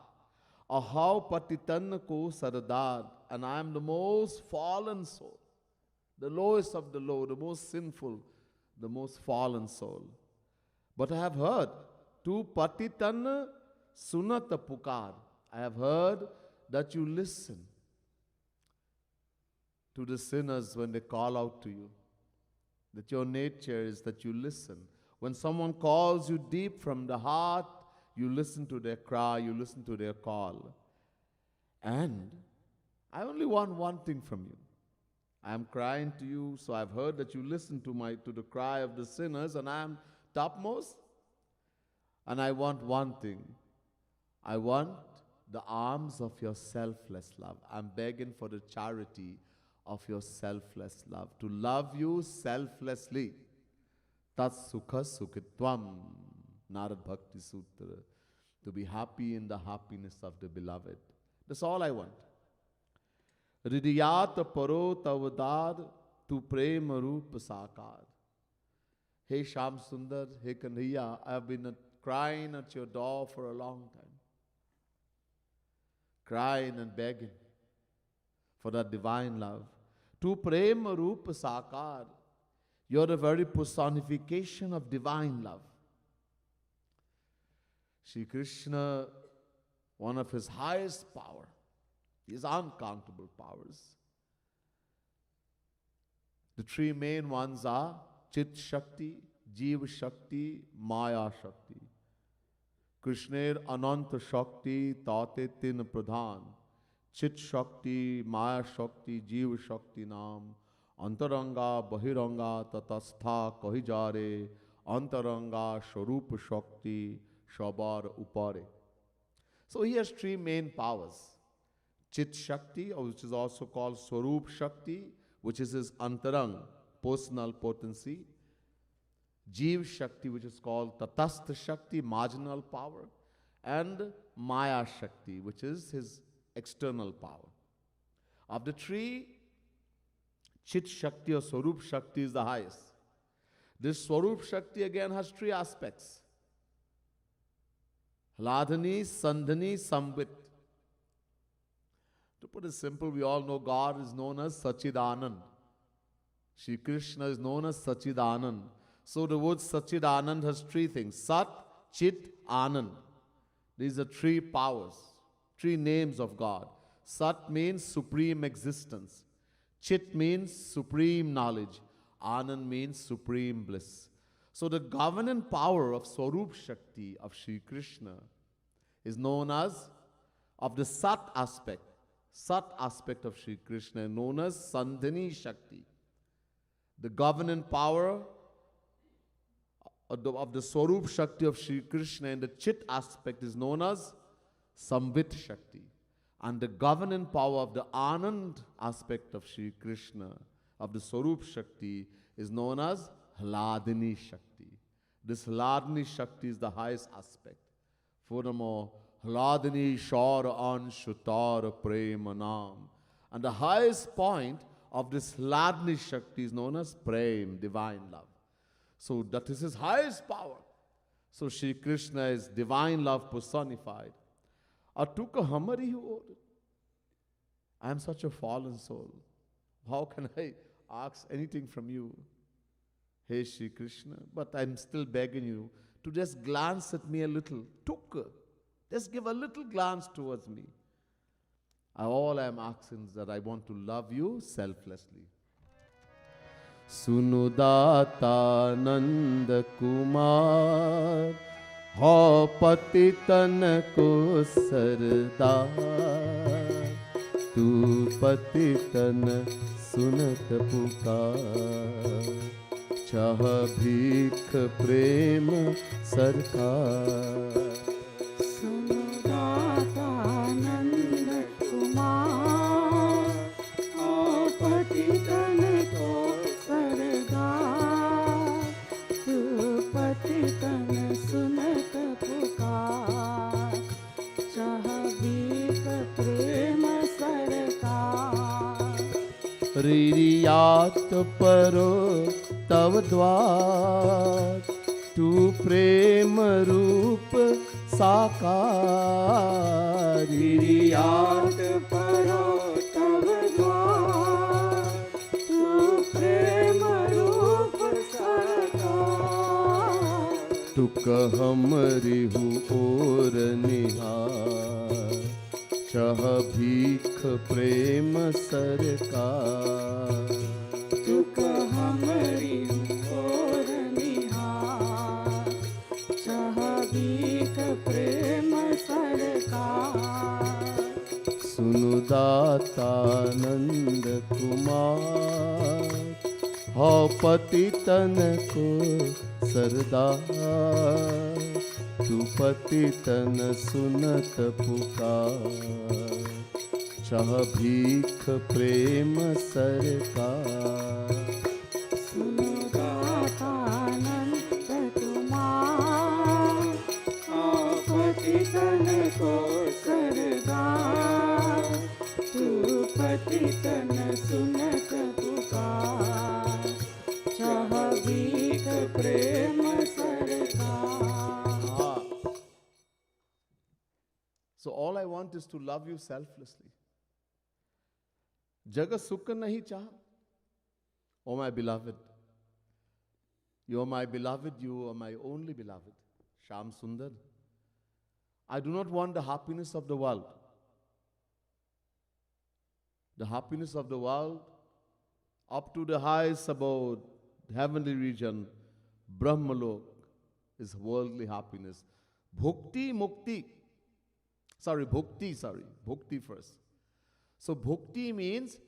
B: Ahau patitan ko sardar, and I am the most fallen soul, the lowest of the low, the most sinful, the most fallen soul. But I have heard, tu patitan sunat pukar. I have heard that you listen. to the sinners when they call out to you. That your nature is that you listen. When someone calls you deep from the heart, you listen to their cry, you listen to their call. And I only want one thing from you. I am crying to you, so I've heard that you listen to the cry of the sinners, and I am topmost. And I want one thing. I want the arms of your selfless love. I'm begging for the charity of your selfless love. To love you selflessly. Tat sukha sukhitvam. Narad Bhakti Sutra. To be happy in the happiness of the beloved. That's all I want. Hridiyat paro tavdar tu prem roop sakar. Hey Sham Sundar, hey Kanhaiya, I have been crying at your door for a long time. Crying and begging for that divine love. Tu prem roop sakar. You're the very personification of divine love. Shri Krishna, one of his highest power, his uncountable powers. The three main ones are Chit Shakti, Jeev Shakti, Maya Shakti. Krishner Ananta Shakti Tate Tin Pradhan. Chit Shakti, Maya Shakti, Jeev Shakti Nam. Antaranga Bahiranga Tatastha Kahijare. Antaranga Sharup Shakti Shabar Upare. So he has three main powers. Chit Shakti, which is also called Swarup Shakti, which is his Antarang, personal potency. Jeev Shakti, which is called Tatastha Shakti, marginal power. And Maya Shakti, which is his external power. Of the three, Chit Shakti or Swarup Shakti is the highest. This Swarup Shakti again has three aspects. Hladani, Sandhani, Samvit. To put it simple, we all know God is known as Sachidanand. Shri Krishna is known as Sachidanand. So the word Sachidanand has three things. Sat, Chit, Anand. These are three powers, three names of God. Sat means supreme existence. Chit means supreme knowledge. Anand means supreme bliss. So the governing power of Swarup Shakti of Shri Krishna is known as, of the Sat aspect of Shri Krishna, known as Sandhani Shakti. The governing power of the Swarup Shakti of Shri Krishna in the Chit aspect is known as Samvit Shakti. And the governing power of the Anand aspect of Shri Krishna, of the Swarup Shakti, is known as Hladini Shakti. This Hladini Shakti is the highest aspect. Furthermore, Hladini Shara Anshutar Premanam. And the highest point of this Hladini Shakti is known as Prem, divine love. So that is his highest power. So Shri Krishna is divine love personified. Atuka Hamari Ho. I am such a fallen soul. How can I ask anything from you? Hey Shri Krishna, but I'm still begging you to just glance at me a little. Tukka. Just give a little glance towards me. All I am asking is that I want to love you selflessly. Sunudata Nanda Kumar Ho Patitan ko Sardar Tu Patitan Sunat Pukar Chah Bhikh Prem Sarkar Ririyat paro tav dwar tu prem roop sakar. Ririyat paro tav dwar tu prem roop sakar. Tuk hamari hu or nihar चह भीख प्रेम सरकार।
C: दुख हमरी ओर निहार, चह भीख प्रेम सरकार।
B: सुनु दातानंद कुमार, हो पतितन को सरदार। तू पतितन सुनत पुकार, चाह भीख प्रेम सरकार।
C: सुनो दातानंद कुमार, पतितन को सरदार। तू पतितन सुनत पुकार, चाह भीख प्रेम सरकार।
B: So all I want is to love you selflessly. Jagat sukh nahi chaha. Oh my beloved, you are my beloved, you are my only beloved. Sham Sundar. I do not want the happiness of the world. The happiness of the world up to the highest abode, heavenly region, Brahmalok, is worldly happiness. Bhukti, mukti. Bhukti first. So bhukti means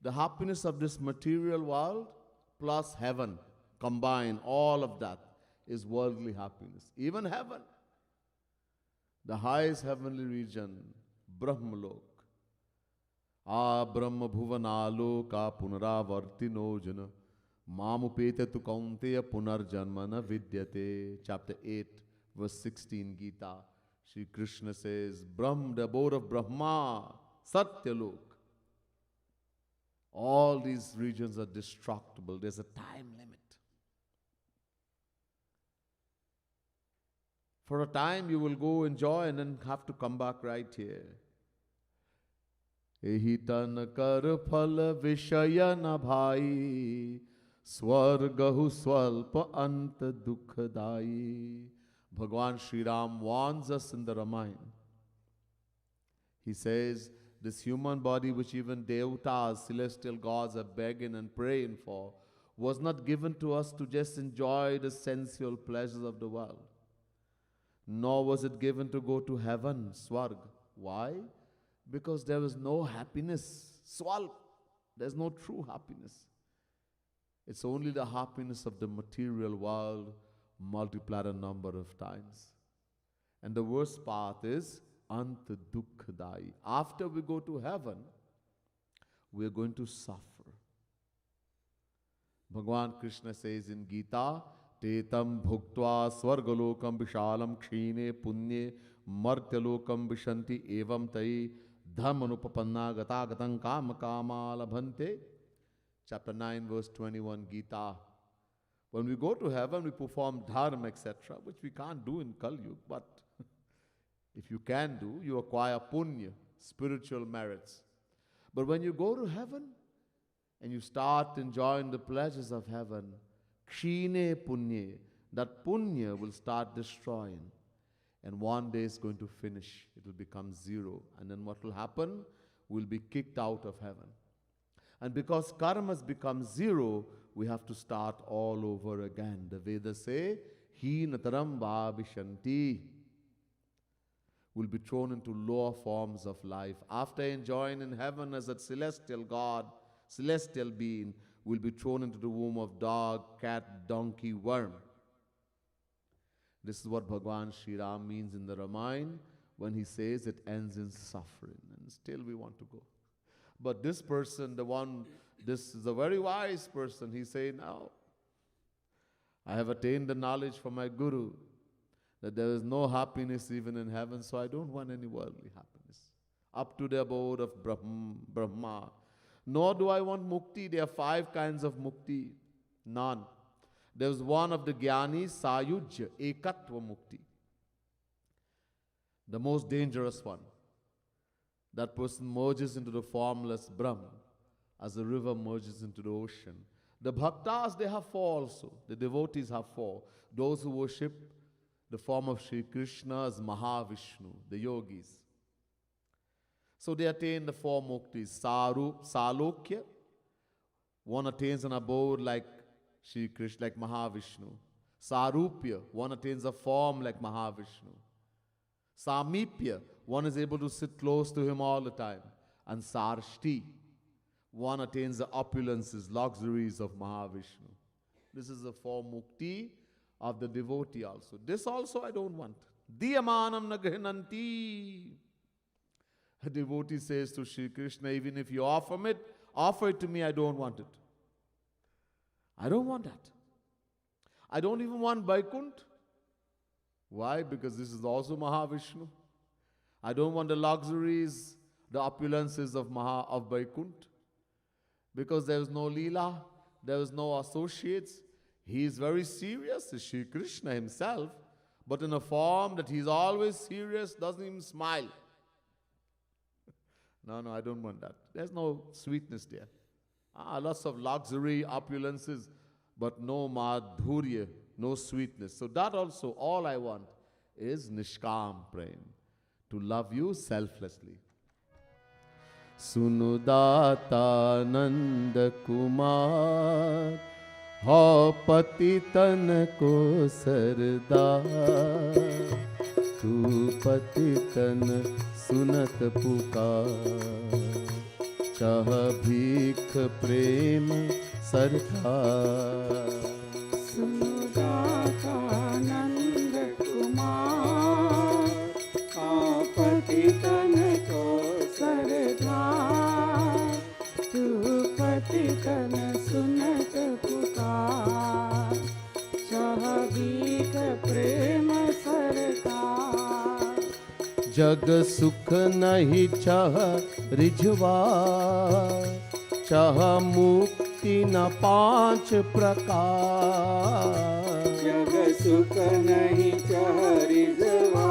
B: the happiness of this material world plus heaven. Combine all of that is worldly happiness. Even heaven, the highest heavenly region, Brahmalok. Brahma bhuvanaloka punaravartino jana mamupete tu kaunteya punarjanmana vidyate. Chapter 8, verse 16, Gita. Shri Krishna says, Brahm, the abode of Brahma, Satyalok. All these regions are destructible. There's a time limit. For a time you will go enjoy and then have to come back right here. Ehi tan kar phal vishaya na bhai, swargahu swalpa ant dukhdai. Bhagwan Sri Ram warns us in the Ramayana. He says, this human body which even Devatas, celestial gods, are begging and praying for, was not given to us to just enjoy the sensual pleasures of the world. Nor was it given to go to heaven, Swarg. Why? Because there was no happiness. Swalp. There's no true happiness. It's only the happiness of the material world multiplied a number of times. And the worst part is Ant Dukhdai. After we go to heaven, we are going to suffer. Bhagwan Krishna says in Gita, Tetam bhuktva swargalokam vishalam kshine punye martyalokam vishanti evam tai dhammanupapanna gata gatam kama kama labhante. Chapter 9, verse 21, Gita. When we go to heaven, we perform dharma, etc., which we can't do in Kali Yuga, but if you can do, you acquire punya, spiritual merits. But when you go to heaven and you start enjoying the pleasures of heaven, kshine punye, that punya will start destroying. And one day it's going to finish. It will become zero. And then what will happen? We'll be kicked out of heaven. And because karmas become zero, we have to start all over again. The Vedas say, Heenataram Bhavishanti. Will be thrown into lower forms of life. After enjoying in heaven as a celestial God, celestial being, will be thrown into the womb of dog, cat, donkey, worm. This is what Bhagwan Sri Ram means in the Ramayana when he says it ends in suffering. And still we want to go. But this person, this is a very wise person. He said, no, I have attained the knowledge from my Guru that there is no happiness even in heaven, so I don't want any worldly happiness. Up to the abode of Brahma. Nor do I want mukti. There are 5 kinds of mukti. None. There's one of the Jnanis, Sayujya, Ekatva Mukti. The most dangerous one. That person merges into the formless Brahm as the river merges into the ocean. The Bhaktas, they have 4 also. The devotees have 4. Those who worship the form of Sri Krishna as Mahavishnu, the yogis. So they attain the four muktis. Salokya, one attains an abode like Shri Krishna, like Mahavishnu. Sarupya, one attains a form like Mahavishnu. Samipya, one is able to sit close to him all the time. And Sarshti, one attains the opulences, luxuries of Mahavishnu. This is the form mukti of the devotee also. This also I don't want. Diyamanam nagrihnanti. A devotee says to Shri Krishna, even if you offer it to me, I don't want it. I don't want that. I don't even want Vaikunt. Why? Because this is also Mahavishnu. I don't want the luxuries, the opulences of Vaikunt. Because there is no Leela, there is no associates. He is very serious, Shri Krishna himself, but in a form that he's always serious, doesn't even smile. No, I don't want that. There's no sweetness there. Lots of luxury, opulences, but no madhurya, no sweetness. So that also, all I want is nishkam prem, to love you selflessly. Sunudata Nanda Kumar, ho pati tan ko sardar, tu pati tan sunat pukar, chah bhikh prem sarkar.
C: Sunudata Nanda Kumar, patitan ko sardar, tu patitan sunat pukar, chah bhikh prem sarkar.
B: जग सुख नहीं चाह रिझवा, चाह मुक्ति न पांच प्रकार।
A: जग सुख नहीं चाह रिझवा,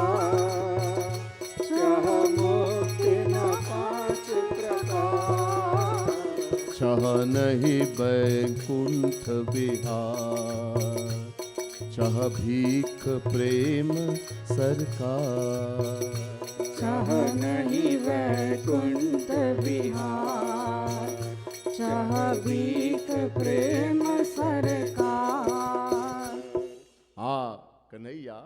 A: चाह मुक्ति न पांच प्रकार।
B: चाह नहीं वैकुंठ विहार, चाह भीख प्रेम सरकार।
C: चाह नहीं वैकुंठ विहार, चाह भीख प्रेम सरकार।
B: Kanhaiya,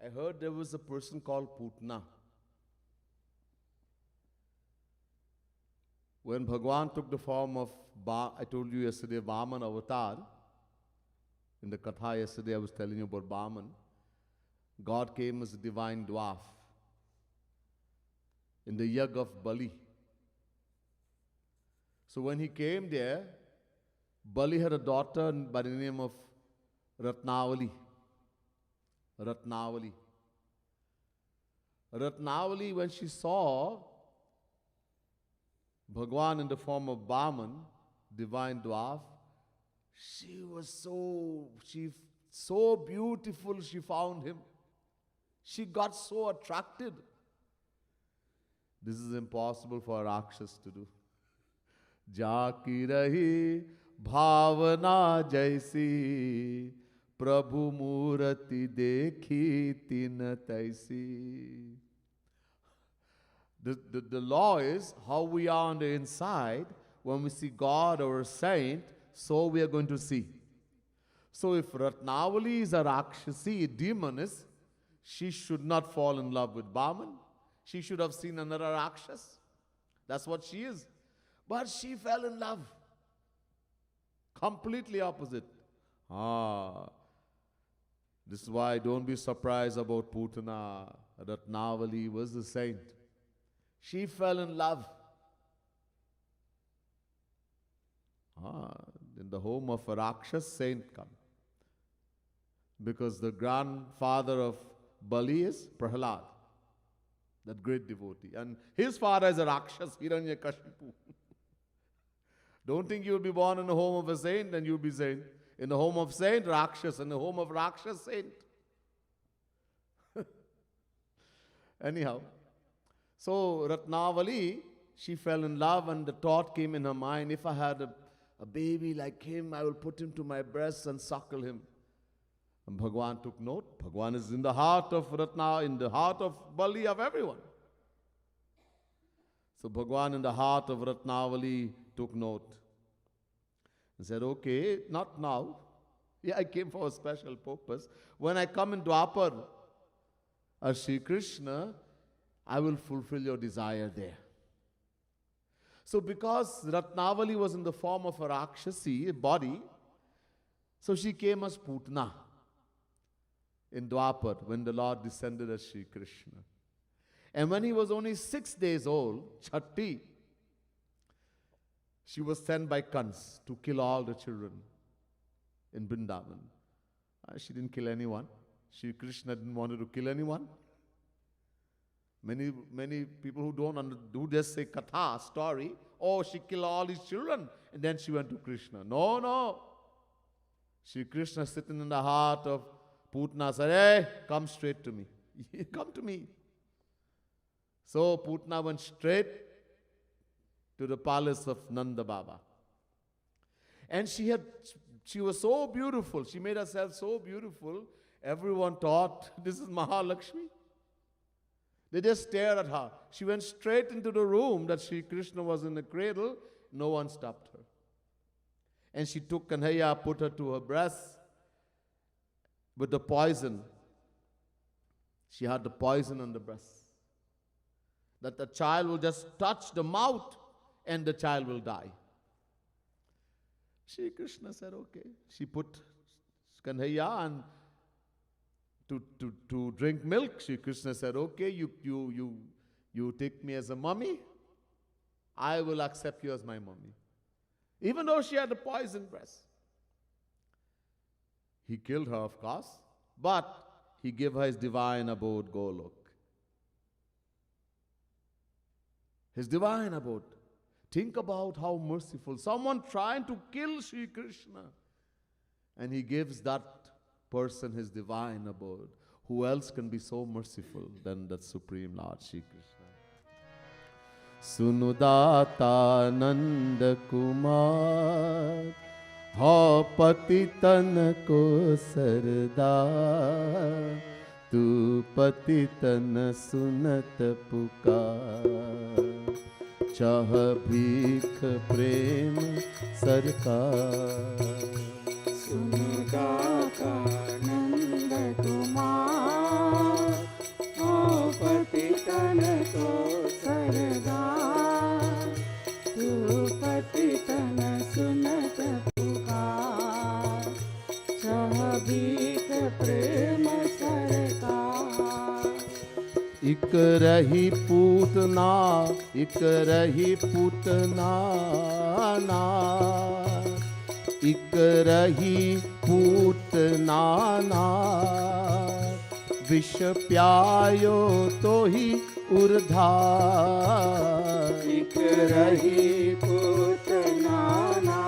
B: I heard there was a person called Putna. When Bhagwan took the form of, I told you yesterday, Vaman avatar, in the Katha yesterday I was telling you about Vaman, God came as a divine dwarf in the yag of Bali. So when he came there, Bali had a daughter by the name of Ratnavali. Ratnavali, when she saw Bhagwan in the form of Vaman, divine dwarf, she was so beautiful, she found him. She got so attracted. This is impossible for a Rakshas to do. Jaki rahi bhavana jaisi, Prabhu murati dekhi tin taisi. The law is how we are on the inside. When we see God or a saint, so we are going to see. So if Ratnavali is a Rakshasi, a demoness, she should not fall in love with Vaman. She should have seen another Rakshas. That's what she is. But she fell in love. Completely opposite. This is why don't be surprised about Putana. Ratnavali was a saint. She fell in love. In the home of a Rakshas, saint come. Because the grandfather of Bali is Prahlad, that great devotee. And his father is a Rakshas, Hiranyakashipu. Don't think you'll be born in the home of a saint and you'll be saint. In the home of saint, Rakshas. In the home of Rakshas, saint. Anyhow, so Ratnavali, she fell in love and the thought came in her mind, if I had a baby like him, I will put him to my breast and suckle him. And Bhagwan took note. Bhagwan is in the heart of Ratna, in the heart of Bali, of everyone. So Bhagwan in the heart of Ratnavali took note and said, okay, not now. Yeah, I came for a special purpose. When I come in Dwapar as Sri Krishna, I will fulfill your desire there. So because Ratnavali was in the form of a Rakshasi, a body, so she came as Putna in Dwapar when the Lord descended as Sri Krishna. And when he was only 6 days old, Chatti, she was sent by Kans to kill all the children in Vrindavan. She didn't kill anyone. Sri Krishna didn't want her to kill anyone. Many people who just say katha, story, oh, she killed all his children and then she went to Krishna. No. Sri Krishna sitting in the heart of Putna said, hey, come straight to me. Come to me. So Putna went straight to the palace of Nanda Baba. And she was so beautiful. She made herself so beautiful. Everyone thought, this is Mahalakshmi. They just stared at her. She went straight into the room that Sri Krishna was in the cradle. No one stopped her. And she took Kanhaiya, put her to her breast with the poison. She had the poison on the breast. That the child will just touch the mouth and the child will die. Sri Krishna said, okay. She put Kanhaiya and to drink milk. Sri Krishna said, okay, you take me as a mummy. I will accept you as my mummy. Even though she had a poisoned breast. He killed her, of course, but he gave her his divine abode, Golok. His divine abode. Think about how merciful. Someone trying to kill Sri Krishna. And he gives that person his divine abode. Who else can be so merciful than that Supreme Lord Sri Krishna? Sunudata Nanda Kumar Ho Patitan ko Sardar Tu Patitan Sunat Pukar Chah Bhikh Prem Sarkar
C: Sunudata Nanda Kumar Ho Patitan ko Sardar Tu Patitan Sunat Pukar Chah Bhikh Prem Sarkar
B: Ik rahi putna, ik rahi putna na. Ik rahi putna na. Vish pyayo tohi urdhar.
C: Ik rahi putna na.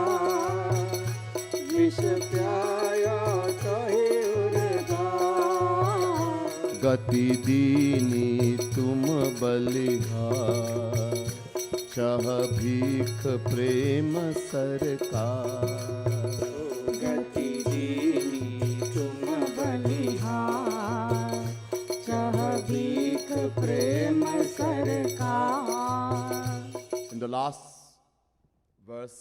C: Vish pyayo tohi urdhar.
B: Gati dini tum balihar. Chah bhikh prem sarkar.
C: Gati dini tum balihar. Chah bhikh prem sarkar.
B: In the last verse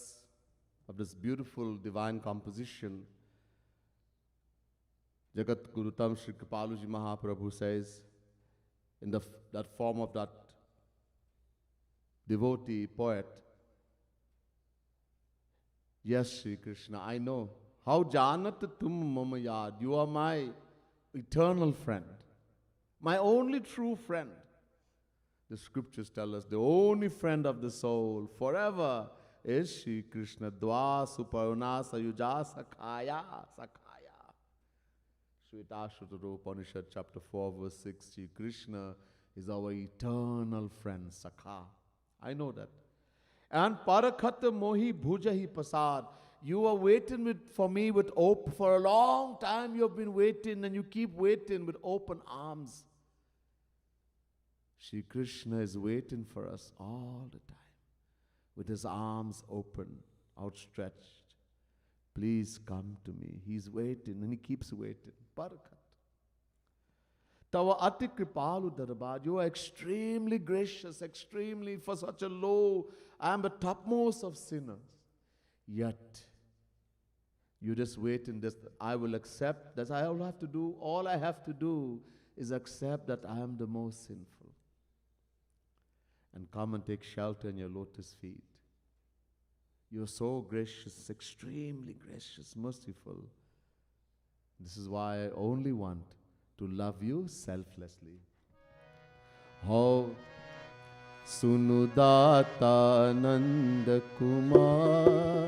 B: of this beautiful divine composition, Jagat Guru Tam Shri Kripaluji Mahaprabhu says, in that form of that devotee poet, yes, Sri Krishna, I know. How janat tum mama yad. You are my eternal friend, my only true friend. The scriptures tell us the only friend of the soul forever is Sri Krishna. Dva Suparna Sayuja Sakhaya Sakhaya. Shvetashvatara Upanishad chapter 4 verse 6. Sri Krishna is our eternal friend, Sakha. I know that. And Parakhat Mohi Bhujahi Pasad. You are waiting for me with open, for a long time you have been waiting and you keep waiting with open arms. Shri Krishna is waiting for us all the time with his arms open, outstretched. Please come to me. He's waiting and he keeps waiting. Parakhat. Tava ati kripalu darbar. You are extremely gracious, extremely, for such a low, I am the topmost of sinners. Yet, you just wait in this, I will accept, that I will have to do, all I have to do is accept that I am the most sinful. And come and take shelter in your lotus feet. You are so gracious, extremely gracious, merciful. This is why I only want to love you selflessly. Ho Sunudata Nanda Kumar,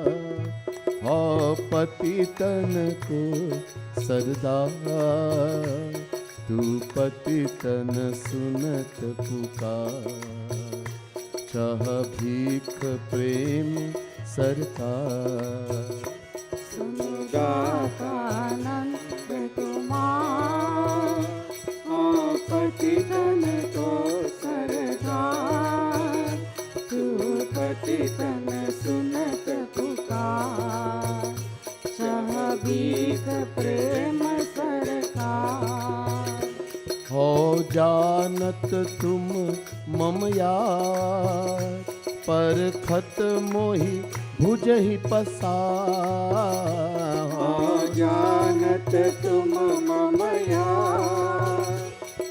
B: ho patitan ko sardar, tu patitan sunat pukar, chah bhik prem sarkar.
C: Sunudata Kumar, ho patitan ko sardar, tu patitan sunat pukar, chah bhik prem sarkar.
B: हो जानत तुम मम यार, पर खत मोहि भुजहि पसार।
C: हो जानत तुम मम यार,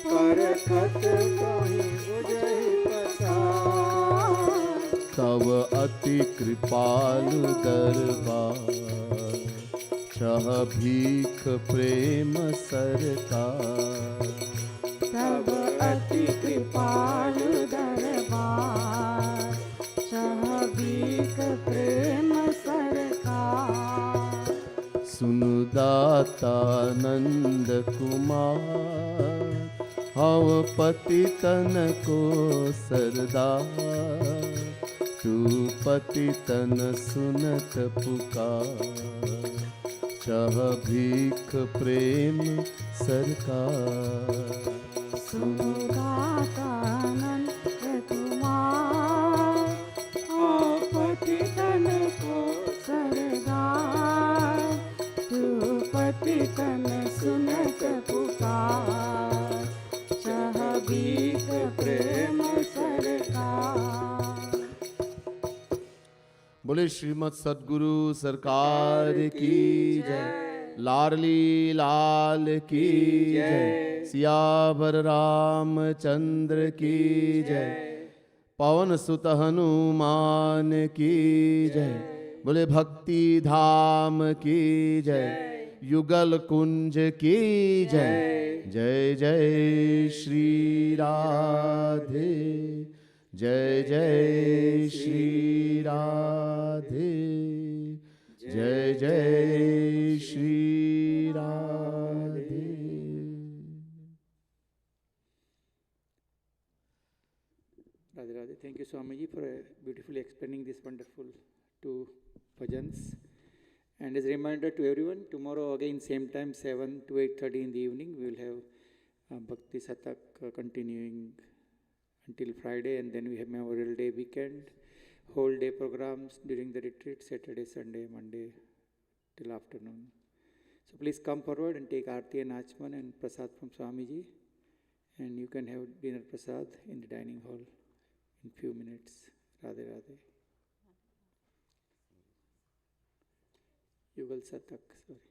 C: पर खत मोहि भुजहि पसार।
B: तव अति कृपालु दरबार, छह भीख प्रेम सरकार।
C: तब अति कृपालु दरबार, छह भीख प्रेम सरकार।
B: सुनु दाता नंद कुमार, हव पतितन को सरदार, तू पतितन सुनत पुकार, चह भीख प्रेम सरकार।
C: सुनुदाता नंद कुमार, हो पतितन को सरदार, तू पतितन सुनत पुकार, चह भीख प्रेम सरकार।
B: बोले श्रीमद सद्गुरु सरकार की जय, लाडली लाल की जय, सियावर रामचंद्र की जय, पवन सुत हनुमान की जय, बोले भक्ति धाम की जय, युगल कुंज की जय। जय जय श्री राधे, जय जय श्री राधे, जय जय Shri Radhe.
A: Radhe Radhe. Thank you, Swamiji, for beautifully explaining this wonderful two bhajans. And as a reminder to everyone, tomorrow again same time 7 to 8:30 in the evening we will have Bhakti Satak continuing until Friday, and then we have Memorial Day weekend, whole day programs during the retreat, Saturday, Sunday, Monday till afternoon. So please come forward and take Aarti and Achman and Prasad from Swamiji, and you can have dinner Prasad in the dining hall in few minutes. Radhe Radhe. Yugal Satak, sorry.